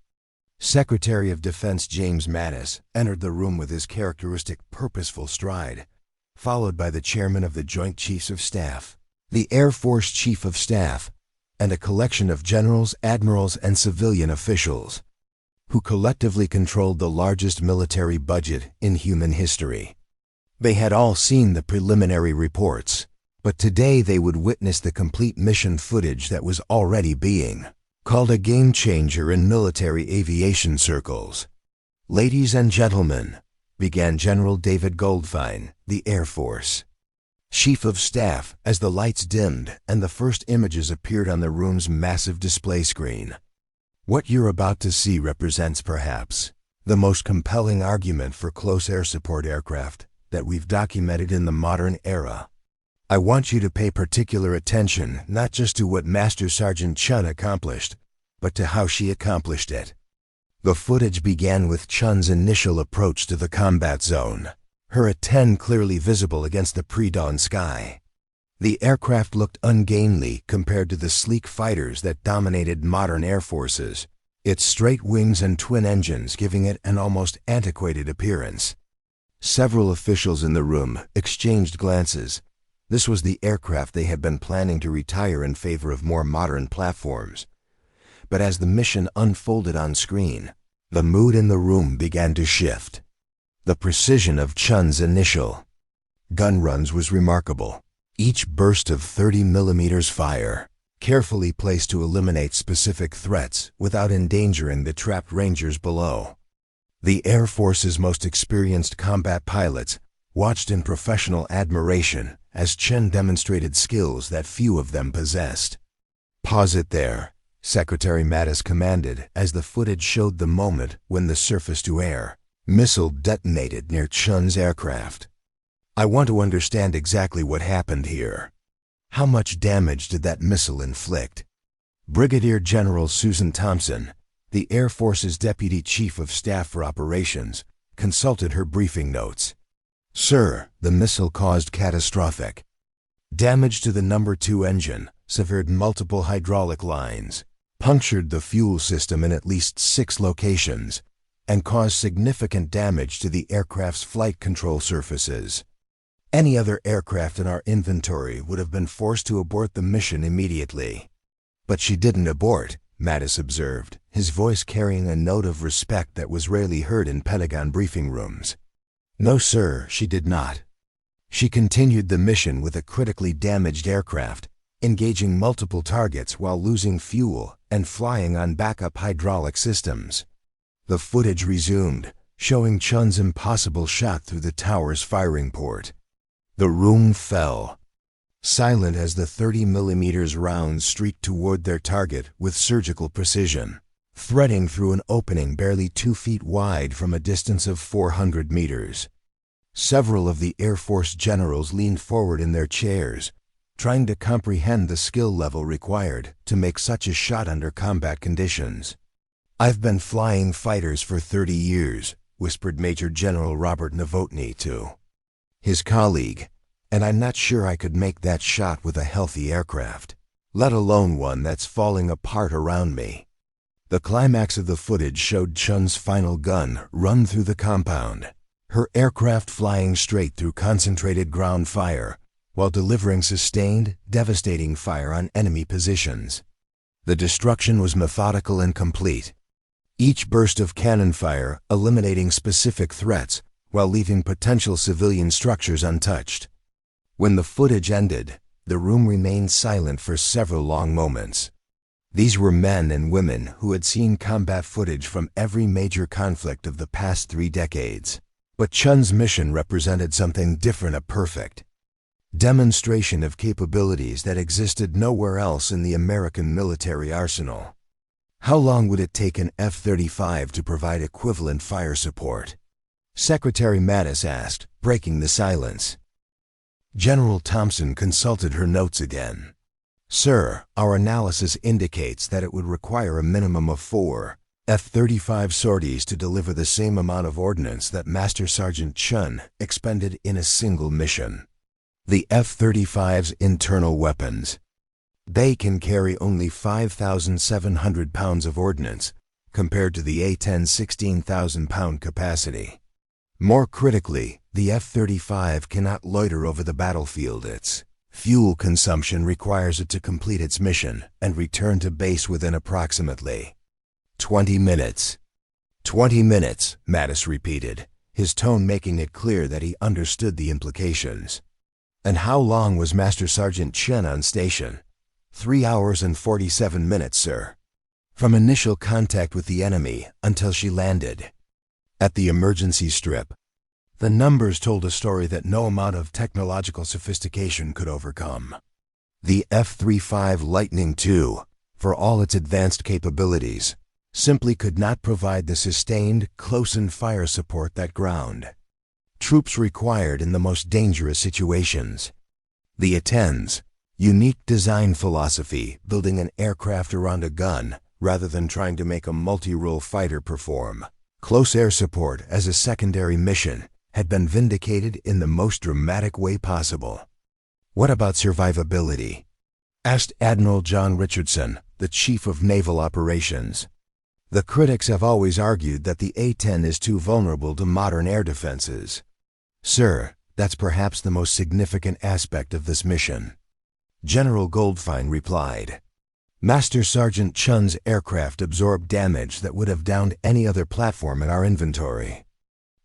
Secretary of Defense James Mattis entered the room with his characteristic purposeful stride, followed by the chairman of the Joint Chiefs of Staff, the Air Force Chief of Staff, and a collection of generals, admirals, and civilian officials, who collectively controlled the largest military budget in human history. They had all seen the preliminary reports, but today they would witness the complete mission footage that was already being called a game changer in military aviation circles. "Ladies and gentlemen," began General David Goldfein, the Air Force Chief of Staff, as the lights dimmed and the first images appeared on the room's massive display screen. "What you're about to see represents perhaps the most compelling argument for close air support aircraft that we've documented in the modern era. I want you to pay particular attention not just to what Master Sergeant Chun accomplished, but to how she accomplished it." The footage began with Chun's initial approach to the combat zone, her A-10 clearly visible against the pre-dawn sky. The aircraft looked ungainly compared to the sleek fighters that dominated modern air forces, its straight wings and twin engines giving it an almost antiquated appearance. Several officials in the room exchanged glances. This was the aircraft they had been planning to retire in favor of more modern platforms. But as the mission unfolded on screen, the mood in the room began to shift. The precision of Chun's initial gun runs was remarkable. Each burst of 30mm fire, carefully placed to eliminate specific threats without endangering the trapped Rangers below. The Air Force's most experienced combat pilots watched in professional admiration as Chun demonstrated skills that few of them possessed. "Pause it there," Secretary Mattis commanded as the footage showed the moment when the surface-to-air missile detonated near Chun's aircraft. "I want to understand exactly what happened here. How much damage did that missile inflict?" Brigadier General Susan Thompson, the Air Force's Deputy Chief of Staff for Operations, consulted her briefing notes. "Sir, the missile caused catastrophic damage to the No. 2 engine, severed multiple hydraulic lines, punctured the fuel system in at least 6 locations, and caused significant damage to the aircraft's flight control surfaces. Any other aircraft in our inventory would have been forced to abort the mission immediately." "But she didn't abort," Mattis observed, his voice carrying a note of respect that was rarely heard in Pentagon briefing rooms. "No, sir, she did not. She continued the mission with a critically damaged aircraft, engaging multiple targets while losing fuel and flying on backup hydraulic systems." The footage resumed, showing Chun's impossible shot through the tower's firing port. The room fell, silent as the 30mm rounds streaked toward their target with surgical precision, threading through an opening barely 2 feet wide from a distance of 400 meters. Several of the Air Force generals leaned forward in their chairs, trying to comprehend the skill level required to make such a shot under combat conditions. "I've been flying fighters for 30 years, whispered Major General Robert Novotny to his colleague, "and I'm not sure I could make that shot with a healthy aircraft, let alone one that's falling apart around me." The climax of the footage showed Chun's final gun run through the compound, her aircraft flying straight through concentrated ground fire while delivering sustained, devastating fire on enemy positions. The destruction was methodical and complete, each burst of cannon fire eliminating specific threats while leaving potential civilian structures untouched. When the footage ended, the room remained silent for several long moments. These were men and women who had seen combat footage from every major conflict of the past 3 decades. But Chun's mission represented something different, a perfect demonstration of capabilities that existed nowhere else in the American military arsenal. How long would it take an F-35 to provide equivalent fire support? Secretary Mattis asked, breaking the silence. General Thompson consulted her notes again. Sir, our analysis indicates that it would require a minimum of 4 F-35 sorties to deliver the same amount of ordnance that Master Sergeant Chun expended in a single mission. The F-35's internal weapons. They can carry only 5,700 pounds of ordnance, compared to the A-10's 16,000-pound capacity. More critically, the F-35 cannot loiter over the battlefield. Its fuel consumption requires it to complete its mission and return to base within approximately 20 minutes. 20 minutes, Mattis repeated, his tone making it clear that he understood the implications. And how long was Master Sergeant Chen on station? 3 hours and 47 minutes, sir. From initial contact with the enemy until she landed at the emergency strip. The numbers told a story that no amount of technological sophistication could overcome. The F-35 Lightning II, for all its advanced capabilities, simply could not provide the sustained, close-in fire support that ground troops required in the most dangerous situations. The A-10's unique design philosophy, building an aircraft around a gun rather than trying to make a multi-role fighter perform close air support as a secondary mission, had been vindicated in the most dramatic way possible. What about survivability? Asked Admiral John Richardson, the Chief of Naval Operations. The critics have always argued that the A-10 is too vulnerable to modern air defenses. Sir, that's perhaps the most significant aspect of this mission. General Goldfein replied. Master Sergeant Chun's aircraft absorbed damage that would have downed any other platform in our inventory.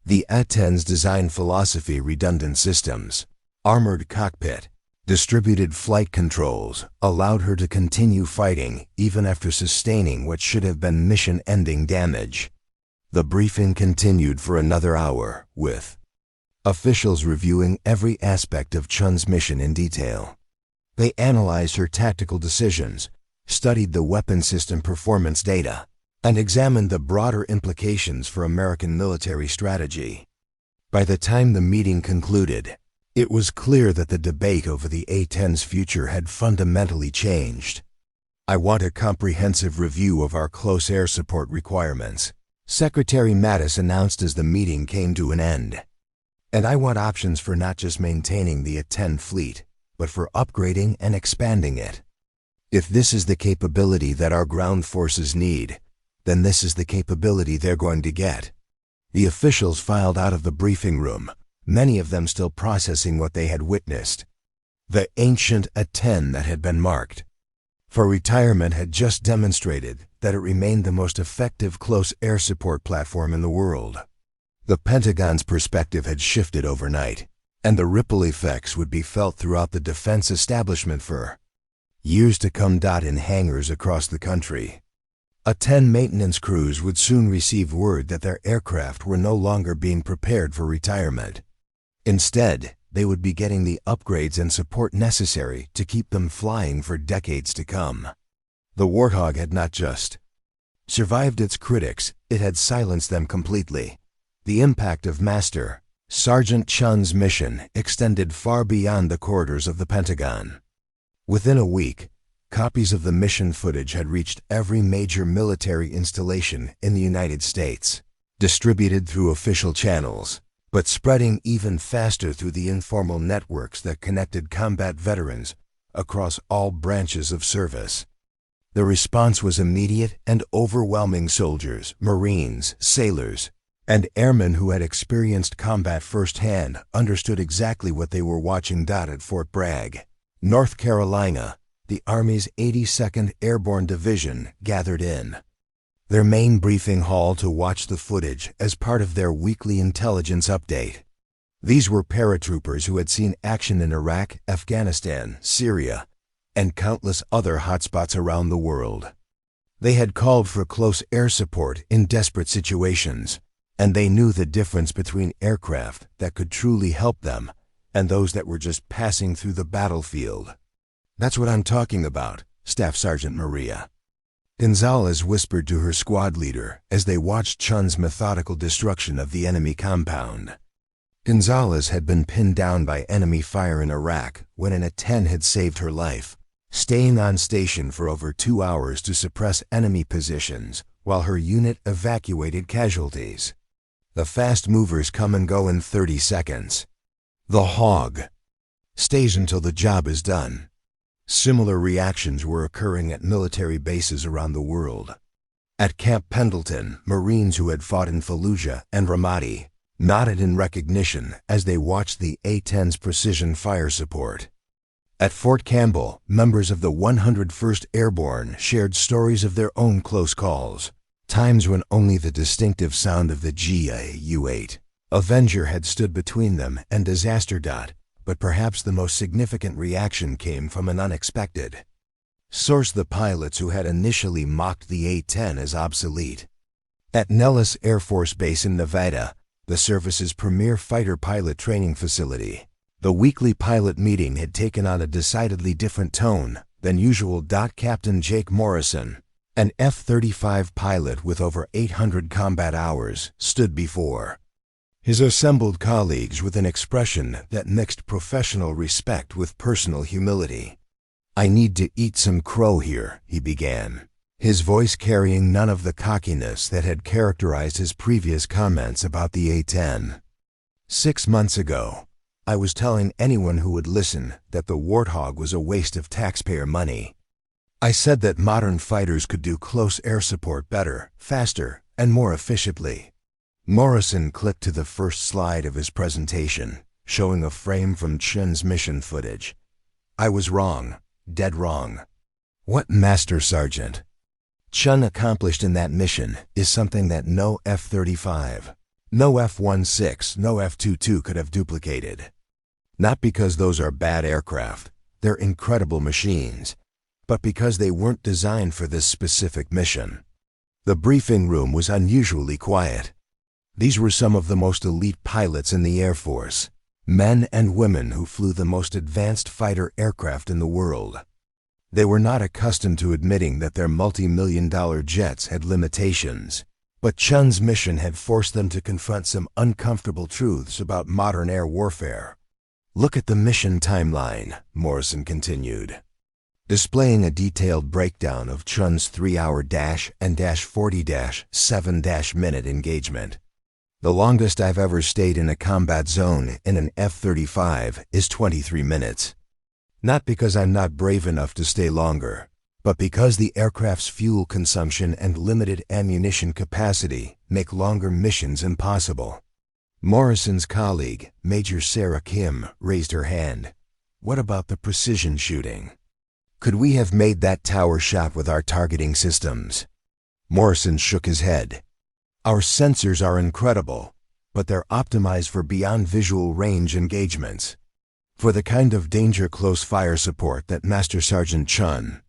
The A-10's design philosophy, redundant systems, armored cockpit, distributed flight controls, allowed her to continue fighting even after sustaining what should have been mission-ending damage. The briefing continued for another hour, with officials reviewing every aspect of Chun's mission in detail. They analyzed her tactical decisions, studied the weapon system performance data, and examined the broader implications for American military strategy. By the time the meeting concluded, it was clear that the debate over the A-10's future had fundamentally changed. I want a comprehensive review of our close air support requirements, Secretary Mattis announced as the meeting came to an end. And I want options for not just maintaining the A-10 fleet, but for upgrading and expanding it. If this is the capability that our ground forces need, then this is the capability they're going to get. The officials filed out of the briefing room, many of them still processing what they had witnessed. The ancient A-10 that had been marked for retirement had just demonstrated that it remained the most effective close air support platform in the world. The Pentagon's perspective had shifted overnight, and the ripple effects would be felt throughout the defense establishment for years to come. In hangars across the country, A-10 maintenance crews would soon receive word that their aircraft were no longer being prepared for retirement. Instead, they would be getting the upgrades and support necessary to keep them flying for decades to come. The Warthog had not just survived its critics, it had silenced them completely. The impact of Master Sergeant Chun's mission extended far beyond the corridors of the Pentagon. Within a week, copies of the mission footage had reached every major military installation in the United States, distributed through official channels, but spreading even faster through the informal networks that connected combat veterans across all branches of service. The response was immediate and overwhelming. Soldiers, Marines, sailors, and airmen who had experienced combat firsthand understood exactly what they were watching. At Fort Bragg, North Carolina, the Army's 82nd Airborne Division gathered in their main briefing hall to watch the footage as part of their weekly intelligence update. These were paratroopers who had seen action in Iraq, Afghanistan, Syria, and countless other hotspots around the world. They had called for close air support in desperate situations, and they knew the difference between aircraft that could truly help them and those that were just passing through the battlefield. "That's what I'm talking about," Staff Sergeant Maria Gonzalez whispered to her squad leader as they watched Chun's methodical destruction of the enemy compound. Gonzalez had been pinned down by enemy fire in Iraq when an A-10 had saved her life, staying on station for over 2 hours to suppress enemy positions while her unit evacuated casualties. The fast movers come and go in 30 seconds. The hog stays until the job is done. Similar reactions were occurring at military bases around the world. At Camp Pendleton, Marines who had fought in Fallujah and Ramadi nodded in recognition as they watched the A-10's precision fire support. At Fort Campbell, members of the 101st Airborne shared stories of their own close calls, times when only the distinctive sound of the GA-U-8 Avenger had stood between them and disaster. But perhaps the most significant reaction came from an unexpected source: the pilots who had initially mocked the A-10 as obsolete. At Nellis Air Force Base in Nevada, the service's premier fighter pilot training facility, the weekly pilot meeting had taken on a decidedly different tone than usual. Captain Jake Morrison, an F-35 pilot with over 800 combat hours, stood before his assembled colleagues with an expression that mixed professional respect with personal humility. "I need to eat some crow here," he began, his voice carrying none of the cockiness that had characterized his previous comments about the A-10. "6 months ago, I was telling anyone who would listen that the Warthog was a waste of taxpayer money. I said that modern fighters could do close air support better, faster, and more efficiently." Morrison clicked to the first slide of his presentation, showing a frame from Chun's mission footage. "I was wrong, dead wrong. What Master Sergeant Chun accomplished in that mission is something that no F-35, no F-16, no F-22 could have duplicated. Not because those are bad aircraft, they're incredible machines, but because they weren't designed for this specific mission." The briefing room was unusually quiet. These were some of the most elite pilots in the Air Force, men and women who flew the most advanced fighter aircraft in the world. They were not accustomed to admitting that their multi-million-dollar jets had limitations, but Chun's mission had forced them to confront some uncomfortable truths about modern air warfare. "Look at the mission timeline," Morrison continued, displaying a detailed breakdown of Chun's 3-hour dash and dash 40-7-minute engagement. "The longest I've ever stayed in a combat zone in an F-35 is 23 minutes. Not because I'm not brave enough to stay longer, but because the aircraft's fuel consumption and limited ammunition capacity make longer missions impossible." Morrison's colleague, Major Sarah Kim, raised her hand. "What about the precision shooting? Could we have made that tower shot with our targeting systems?" Morrison shook his head. "Our sensors are incredible, but they're optimized for beyond visual range engagements. For the kind of danger close fire support that Master Sergeant Chun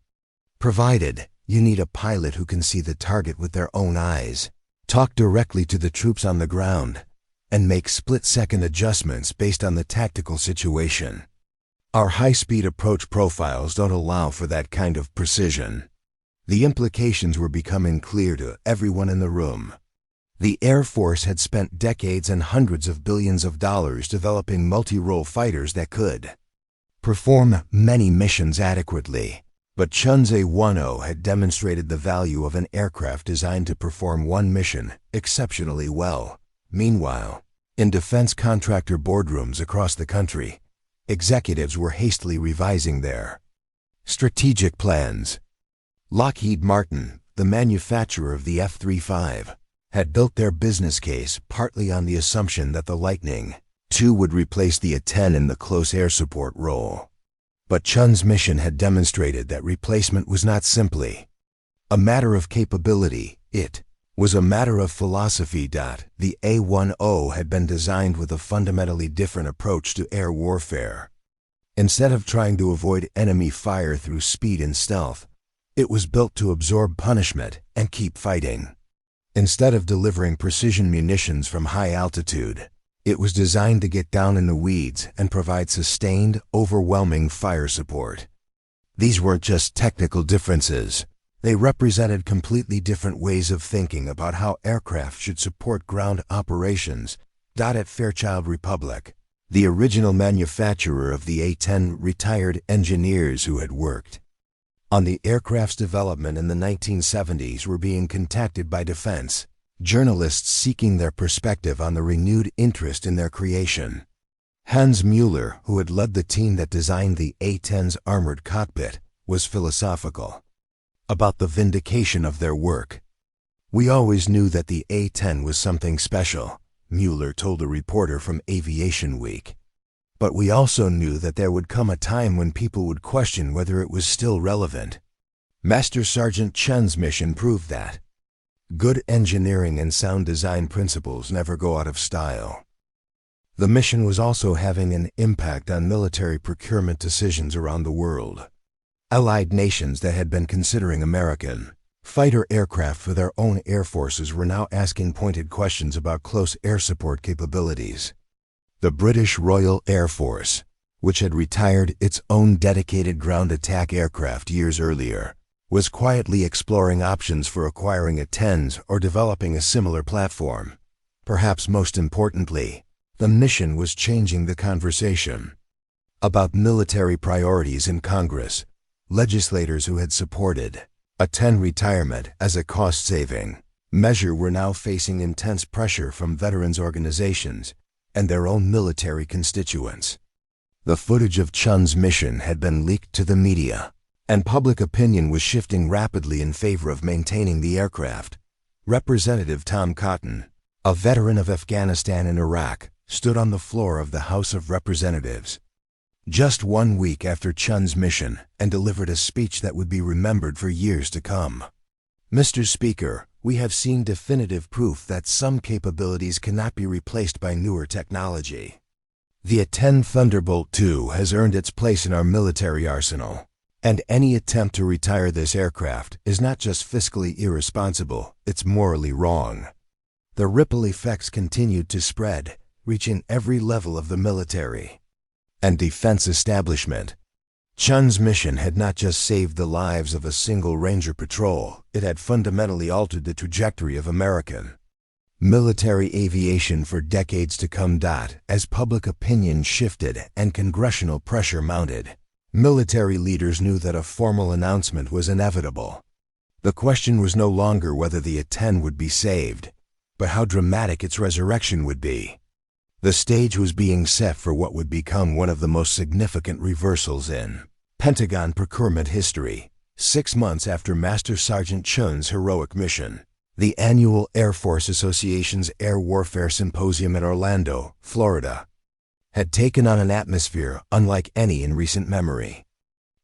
provided, you need a pilot who can see the target with their own eyes, talk directly to the troops on the ground, and make split-second adjustments based on the tactical situation. Our high-speed approach profiles don't allow for that kind of precision." The implications were becoming clear to everyone in the room. The Air Force had spent decades and hundreds of billions of dollars developing multi-role fighters that could perform many missions adequately, but Chun's A-10 had demonstrated the value of an aircraft designed to perform one mission exceptionally well. Meanwhile, in defense contractor boardrooms across the country, executives were hastily revising their strategic plans. Lockheed Martin, the manufacturer of the F-35, had built their business case partly on the assumption that the Lightning II would replace the A-10 in the close air support role. But Chun's mission had demonstrated that replacement was not simply a matter of capability, It was a matter of philosophy. The A-10 had been designed with a fundamentally different approach to air warfare. Instead of trying to avoid enemy fire through speed and stealth, it was built to absorb punishment and keep fighting. Instead of delivering precision munitions from high altitude, it was designed to get down in the weeds and provide sustained, overwhelming fire support. These weren't just technical differences. They represented completely different ways of thinking about how aircraft should support ground operations. At Fairchild Republic, the original manufacturer of the A-10, retired engineers who had worked on the aircraft's development in the 1970s were being contacted by defense journalists seeking their perspective on the renewed interest in their creation. Hans Mueller, who had led the team that designed the A-10's armored cockpit, was philosophical about the vindication of their work. "We always knew that the A-10 was something special," Mueller told a reporter from Aviation Week. "But we also knew that there would come a time when people would question whether it was still relevant." Master Sergeant Chen's mission proved that. Good engineering and sound design principles never go out of style. The mission was also having an impact on military procurement decisions around the world. Allied nations that had been considering American fighter aircraft for their own air forces were now asking pointed questions about close air support capabilities. The British Royal Air Force, which had retired its own dedicated ground attack aircraft years earlier, was quietly exploring options for acquiring A-10s or developing a similar platform. Perhaps most importantly, the mission was changing the conversation about military priorities in Congress. Legislators who had supported A-10 retirement as a cost-saving measure were now facing intense pressure from veterans organizations and their own military constituents. The footage of Chen's mission had been leaked to the media, and public opinion was shifting rapidly in favor of maintaining the aircraft. Representative Tom Cotton, a veteran of Afghanistan and Iraq, stood on the floor of the House of Representatives just 1 week after Chen's mission and delivered a speech that would be remembered for years to come. "Mr. Speaker, we have seen definitive proof that some capabilities cannot be replaced by newer technology. The A-10 Thunderbolt II has earned its place in our military arsenal, and any attempt to retire this aircraft is not just fiscally irresponsible, it's morally wrong." The ripple effects continued to spread, reaching every level of the military and defense establishment. Chen's mission had not just saved the lives of a single Ranger patrol, it had fundamentally altered the trajectory of American military aviation for decades to come. As public opinion shifted and congressional pressure mounted, military leaders knew that a formal announcement was inevitable. The question was no longer whether the A-10 would be saved, but how dramatic its resurrection would be. The stage was being set for what would become one of the most significant reversals in Pentagon procurement history. 6 months after Master Sergeant Chen's heroic mission, the annual Air Force Association's Air Warfare Symposium in Orlando, Florida, had taken on an atmosphere unlike any in recent memory.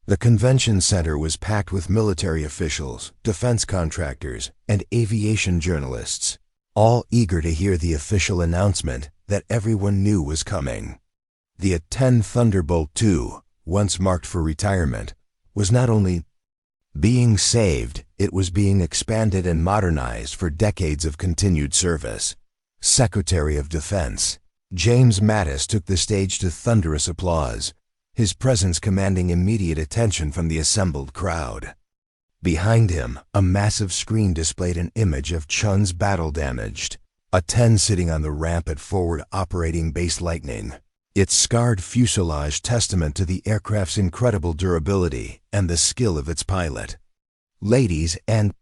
The convention center was packed with military officials, defense contractors, and aviation journalists, all eager to hear the official announcement that everyone knew was coming. The A-10 Thunderbolt II, once marked for retirement, was not only being saved, it was being expanded and modernized for decades of continued service. Secretary of Defense James Mattis took the stage to thunderous applause, his presence commanding immediate attention from the assembled crowd. Behind him, a massive screen displayed an image of Chen's battle-damaged A-10 sitting on the ramp at Forward Operating Base Lightning, its scarred fuselage testament to the aircraft's incredible durability and the skill of its pilot. "Ladies and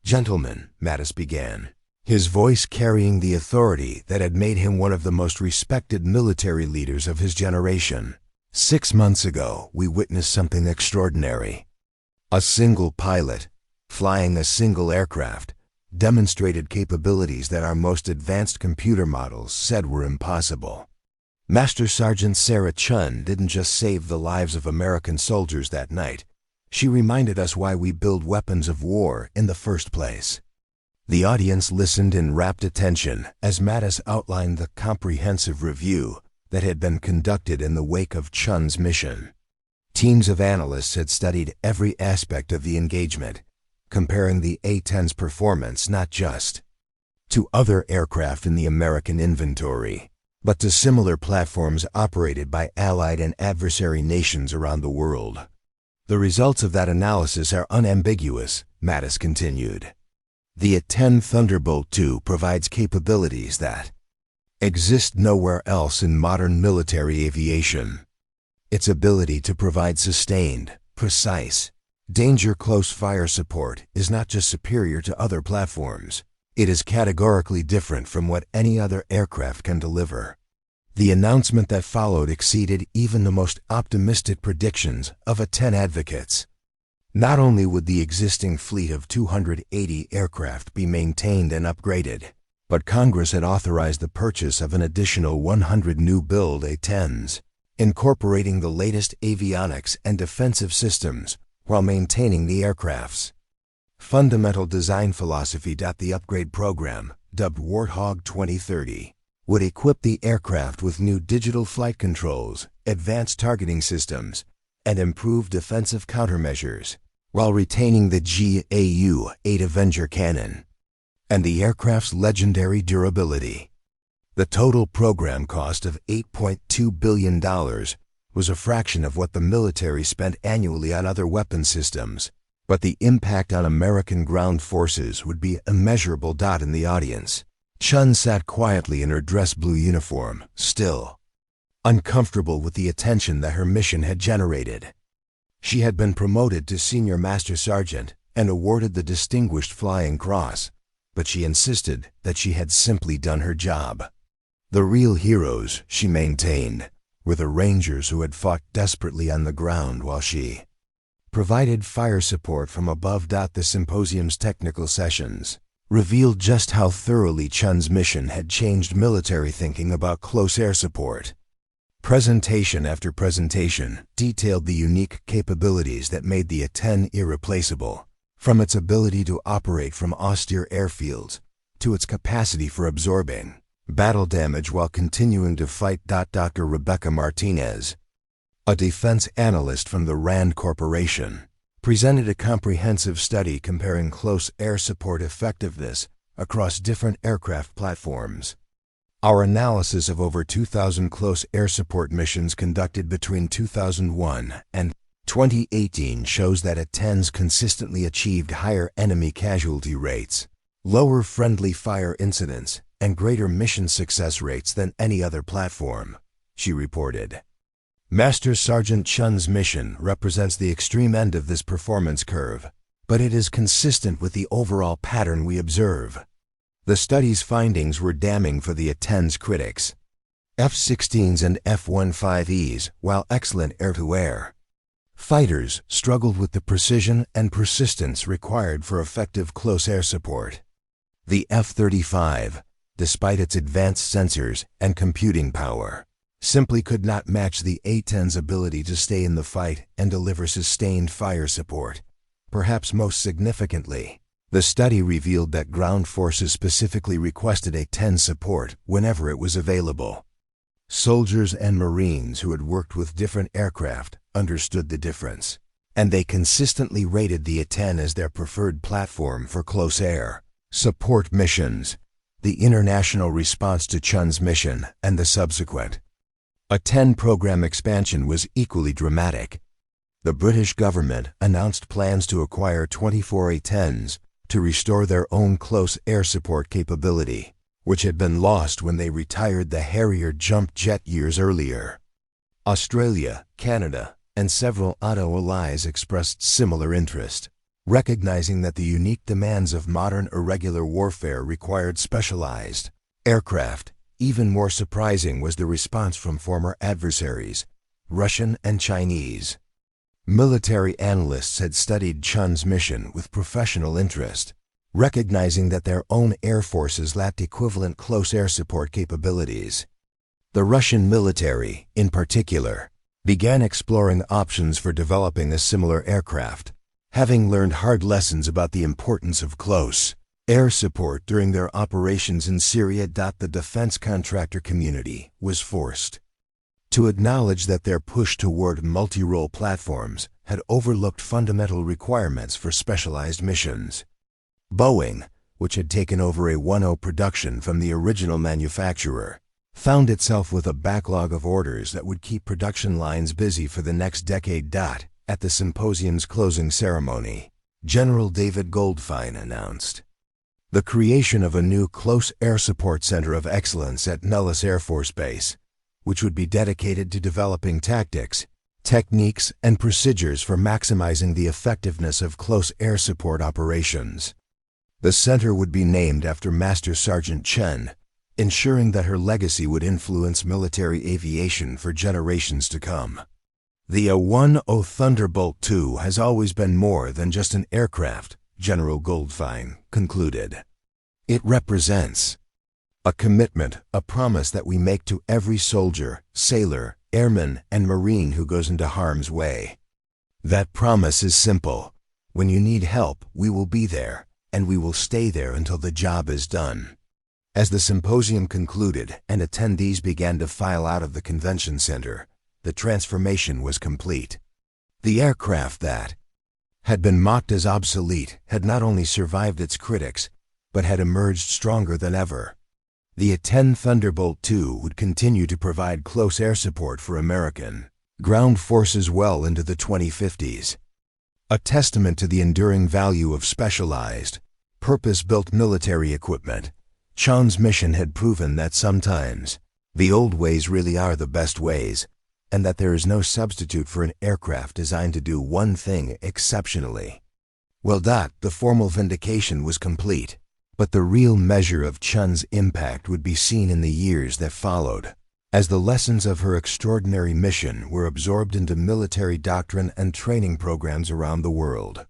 gentlemen," Mattis began, his voice carrying the authority that had made him one of the most respected military leaders of his generation. "6 months ago, we witnessed something extraordinary. A single pilot, flying a single aircraft, demonstrated capabilities that our most advanced computer models said were impossible." Master Sergeant Sarah Chen didn't just save the lives of American soldiers that night. She reminded us why we build weapons of war in the first place. The audience listened in rapt attention as Mattis outlined the comprehensive review that had been conducted in the wake of Chun's mission. Teams of analysts had studied every aspect of the engagement, comparing the A-10's performance not just to other aircraft in the American inventory, but to similar platforms operated by allied and adversary nations around the world. The results of that analysis are unambiguous, Mattis continued. The A-10 Thunderbolt II provides capabilities that exist nowhere else in modern military aviation. Its ability to provide sustained, precise, danger-close fire support is not just superior to other platforms, it is categorically different from what any other aircraft can deliver. The announcement that followed exceeded even the most optimistic predictions of A-10 advocates. Not only would the existing fleet of 280 aircraft be maintained and upgraded, but Congress had authorized the purchase of an additional 100 new-build A-10s, incorporating the latest avionics and defensive systems while maintaining the aircraft's fundamental design philosophy. The upgrade program, dubbed Warthog 2030, would equip the aircraft with new digital flight controls, advanced targeting systems, and improved defensive countermeasures, while retaining the GAU-8 Avenger cannon and the aircraft's legendary durability. The total program cost of $8.2 billion was a fraction of what the military spent annually on other weapon systems, but the impact on American ground forces would be immeasurable. In the audience, Chun sat quietly in her dress blue uniform, still uncomfortable with the attention that her mission had generated. She had been promoted to Senior Master Sergeant and awarded the Distinguished Flying Cross, but she insisted that she had simply done her job. The real heroes, she maintained, were the Rangers who had fought desperately on the ground while she provided fire support from above. The symposium's technical sessions revealed just how thoroughly Chun's mission had changed military thinking about close air support. Presentation after presentation detailed the unique capabilities that made the A-10 irreplaceable, from its ability to operate from austere airfields to its capacity for absorbing battle damage while continuing to fight. Dr. Rebecca Martinez, a defense analyst from the RAND Corporation, presented a comprehensive study comparing close air support effectiveness across different aircraft platforms. Our analysis of over 2,000 close air support missions conducted between 2001 and 2018 shows that A-10s consistently achieved higher enemy casualty rates, lower friendly fire incidents, and greater mission success rates than any other platform, she reported. Master Sergeant Chun's mission represents the extreme end of this performance curve, but it is consistent with the overall pattern we observe. The study's findings were damning for the A-10's critics. F-16s and F-15Es, while excellent air-to-air fighters, struggled with the precision and persistence required for effective close air support. The F-35, despite its advanced sensors and computing power, simply could not match the A-10's ability to stay in the fight and deliver sustained fire support. Perhaps most significantly, the study revealed that ground forces specifically requested A-10 support whenever it was available. Soldiers and Marines who had worked with different aircraft understood the difference, and they consistently rated the A-10 as their preferred platform for close air support missions. The international response to Chun's mission and the subsequent A-10 program expansion was equally dramatic. The British government announced plans to acquire 24 A-10s to restore their own close air support capability, which had been lost when they retired the Harrier jump jet years earlier. Australia, Canada, and several NATO allies expressed similar interest, recognizing that the unique demands of modern irregular warfare required specialized aircraft. Even more surprising was the response from former adversaries, Russian and Chinese. Military analysts had studied Chun's mission with professional interest, recognizing that their own air forces lacked equivalent close air support capabilities. The Russian military, in particular, began exploring options for developing a similar aircraft, having learned hard lessons about the importance of close air support during their operations in Syria. The defense contractor community was forced to acknowledge that their push toward multi-role platforms had overlooked fundamental requirements for specialized missions. Boeing, which had taken over A-10 production from the original manufacturer, found itself with a backlog of orders that would keep production lines busy for the next decade. At the symposium's closing ceremony, General David Goldfein announced the creation of a new Close Air Support Center of Excellence at Nellis Air Force Base, which would be dedicated to developing tactics, techniques, and procedures for maximizing the effectiveness of close air support operations. The center would be named after Master Sergeant Chen, ensuring that her legacy would influence military aviation for generations to come. The A-10 Thunderbolt II has always been more than just an aircraft, General Goldfein concluded. It represents a commitment, a promise that we make to every soldier, sailor, airman, and Marine who goes into harm's way. That promise is simple. When you need help, we will be there, and we will stay there until the job is done. As the symposium concluded and attendees began to file out of the convention center, the transformation was complete. The aircraft that had been mocked as obsolete had not only survived its critics, but had emerged stronger than ever. The A-10 Thunderbolt II would continue to provide close air support for American ground forces well into the 2050s. A testament to the enduring value of specialized, purpose-built military equipment, Chan's mission had proven that sometimes the old ways really are the best ways, and that there is no substitute for an aircraft designed to do one thing exceptionally well. The formal vindication was complete, but the real measure of Chan's impact would be seen in the years that followed, as the lessons of her extraordinary mission were absorbed into military doctrine and training programs around the world.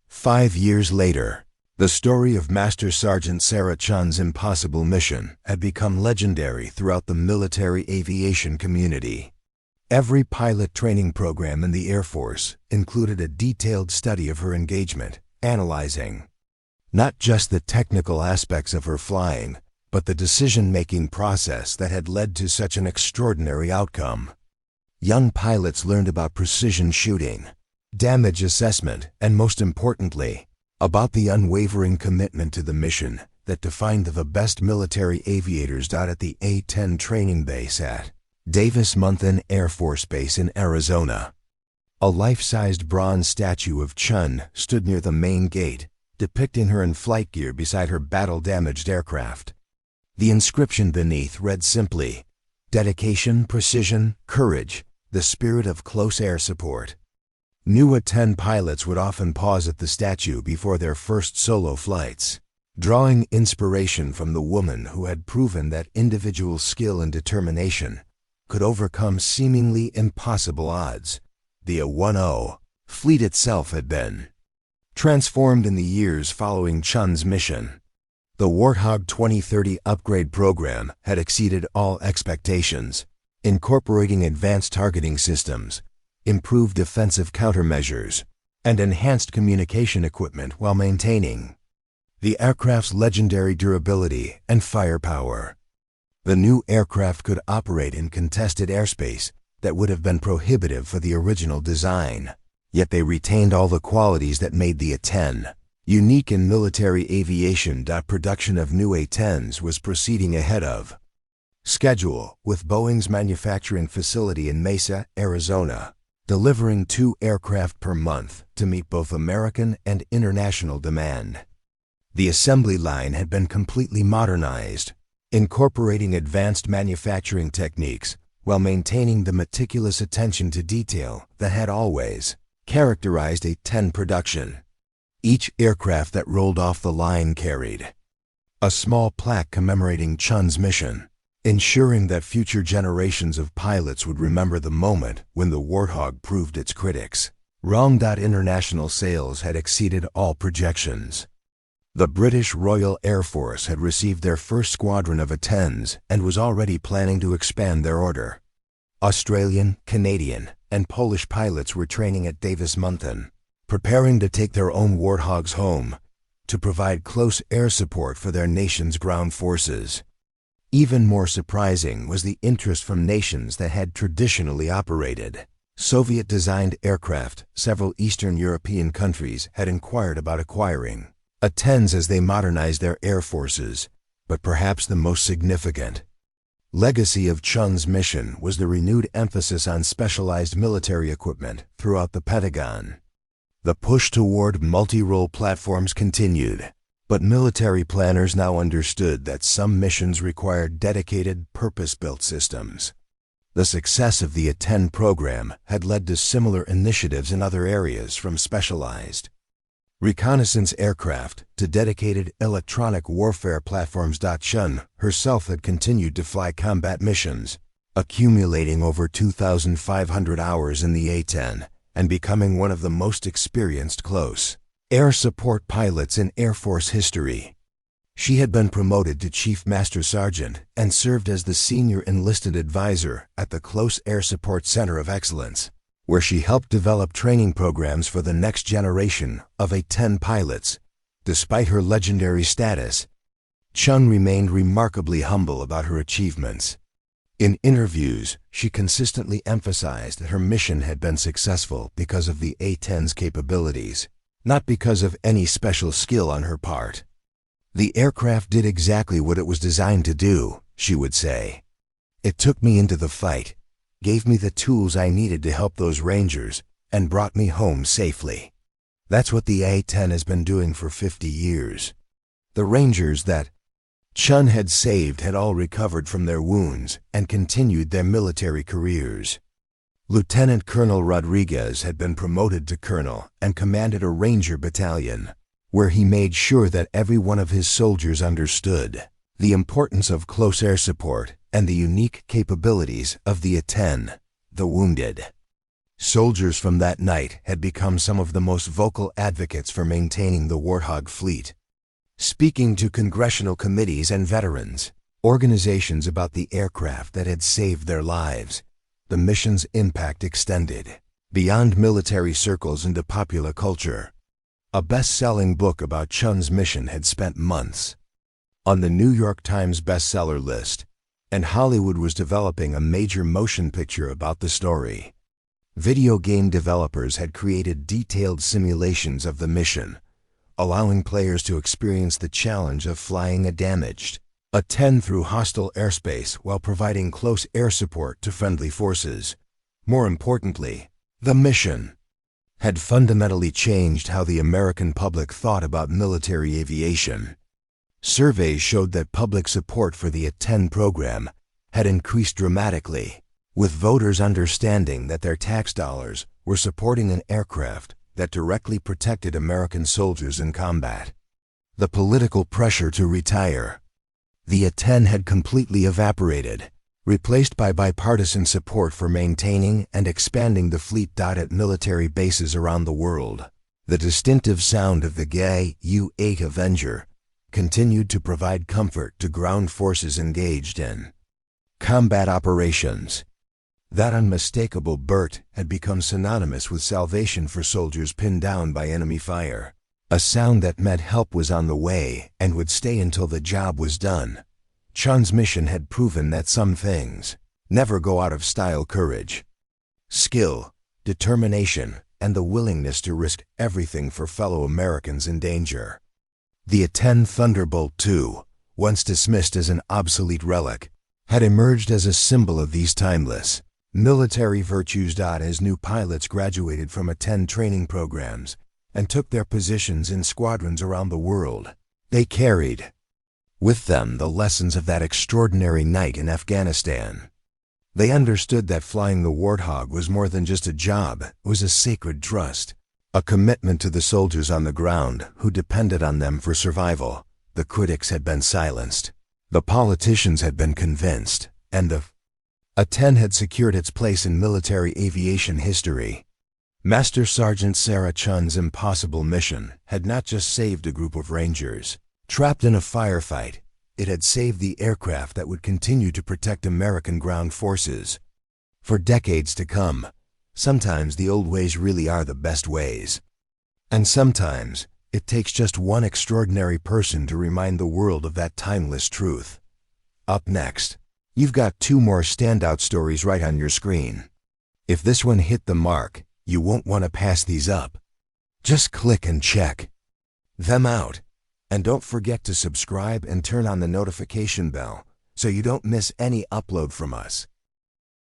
5 years later, the story of Master Sergeant Sarah Chan's impossible mission had become legendary throughout the military aviation community. Every pilot training program in the Air Force included a detailed study of her engagement, analyzing not just the technical aspects of her flying, but the decision-making process that had led to such an extraordinary outcome. Young pilots learned about precision shooting, damage assessment, and most importantly, about the unwavering commitment to the mission that defined the best military aviators. At the A-10 training base at Davis-Monthan Air Force Base in Arizona, a life-sized bronze statue of Chun stood near the main gate, depicting her in flight gear beside her battle-damaged aircraft. The inscription beneath read simply, "Dedication, precision, courage, the spirit of close air support." New A-10 pilots would often pause at the statue before their first solo flights, drawing inspiration from the woman who had proven that individual skill and determination could overcome seemingly impossible odds. The A-10 fleet itself had been transformed in the years following Chun's mission. The Warthog 2030 upgrade program had exceeded all expectations, incorporating advanced targeting systems, improved defensive countermeasures, and enhanced communication equipment while maintaining the aircraft's legendary durability and firepower. The new aircraft could operate in contested airspace that would have been prohibitive for the original design, yet they retained all the qualities that made the A-10 unique in military aviation. Production of new A-10s was proceeding ahead of schedule, with Boeing's manufacturing facility in Mesa, Arizona, delivering 2 aircraft per month to meet both American and international demand. The assembly line had been completely modernized, incorporating advanced manufacturing techniques while maintaining the meticulous attention to detail that had always characterized A-10 production. Each aircraft that rolled off the line carried a small plaque commemorating Chun's mission, ensuring that future generations of pilots would remember the moment when the Warthog proved its critics wrong. International sales had exceeded all projections. The British Royal Air Force had received their first squadron of A-10s and was already planning to expand their order. Australian, Canadian, and Polish pilots were training at Davis-Monthan, preparing to take their own Warthogs home. to provide close air support for their nation's ground forces. Even more surprising was the interest from nations that had traditionally operated Soviet-designed aircraft. Several Eastern European countries had inquired about acquiring A-10s as they modernized their air forces, but perhaps the most significant legacy of Chun's mission was the renewed emphasis on specialized military equipment throughout the Pentagon. The push toward multi-role platforms continued, but military planners now understood that some missions required dedicated, purpose-built systems. The success of the A-10 program had led to similar initiatives in other areas, from specialized reconnaissance aircraft to dedicated electronic warfare platforms. Chun herself had continued to fly combat missions, accumulating over 2,500 hours in the A-10 and becoming one of the most experienced close air support pilots in Air Force history. She had been promoted to Chief Master Sergeant and served as the Senior Enlisted Advisor at the Close Air Support Center of Excellence, where she helped develop training programs for the next generation of A-10 pilots. Despite her legendary status, Chun remained remarkably humble about her achievements. In interviews, she consistently emphasized that her mission had been successful because of the A-10's capabilities, not because of any special skill on her part. "The aircraft did exactly what it was designed to do," she would say. "It took me into the fight, gave me the tools I needed to help those Rangers, and brought me home safely." That's what the A-10 has been doing for 50 years. The Rangers that Chun had saved had all recovered from their wounds and continued their military careers. Lieutenant Colonel Rodriguez had been promoted to colonel and commanded a Ranger battalion, where he made sure that every one of his soldiers understood the importance of close air support and the unique capabilities of the A-10. The wounded soldiers from that night had become some of the most vocal advocates for maintaining the Warthog fleet, speaking to congressional committees and veterans organizations about the aircraft that had saved their lives. The mission's impact extended beyond military circles into popular culture. A best-selling book about Chun's mission had spent months on the New York Times bestseller list, and Hollywood was developing a major motion picture about the story. Video game developers had created detailed simulations of the mission, allowing players to experience the challenge of flying a damaged A-10 through hostile airspace while providing close air support to friendly forces. More importantly, the mission had fundamentally changed how the American public thought about military aviation. Surveys showed that public support for the A-10 program had increased dramatically, with voters understanding that their tax dollars were supporting an aircraft that directly protected American soldiers in combat. The political pressure to retire the A-10 had completely evaporated, replaced by bipartisan support for maintaining and expanding the fleet. At military bases around the world, the distinctive sound of the gay U-8 Avenger continued to provide comfort to ground forces engaged in combat operations. That unmistakable burst had become synonymous with salvation for soldiers pinned down by enemy fire, a sound that meant help was on the way and would stay until the job was done. Chun's mission had proven that some things never go out of style. Courage, skill, determination, and the willingness to risk everything for fellow Americans in danger. The A-10 Thunderbolt II, once dismissed as an obsolete relic, had emerged as a symbol of these timeless military virtues. As new pilots graduated from A-10 training programs and took their positions in squadrons around the world, they carried with them the lessons of that extraordinary night in Afghanistan. They understood that flying the Warthog was more than just a job, it was a sacred trust, a commitment to the soldiers on the ground who depended on them for survival. The critics had been silenced, the politicians had been convinced, and the A-10 had secured its place in military aviation history. Master Sergeant Sarah Chun's impossible mission had not just saved a group of Rangers trapped in a firefight, it had saved the aircraft that would continue to protect American ground forces for decades to come. Sometimes the old ways really are the best ways. And sometimes It takes just one extraordinary person to remind the world of that timeless truth. Up next, you've got two more standout stories right on your screen. If this one hit the mark, you won't want to pass these up. Just click and check them out. And don't forget to subscribe and turn on the notification bell so you don't miss any upload from us.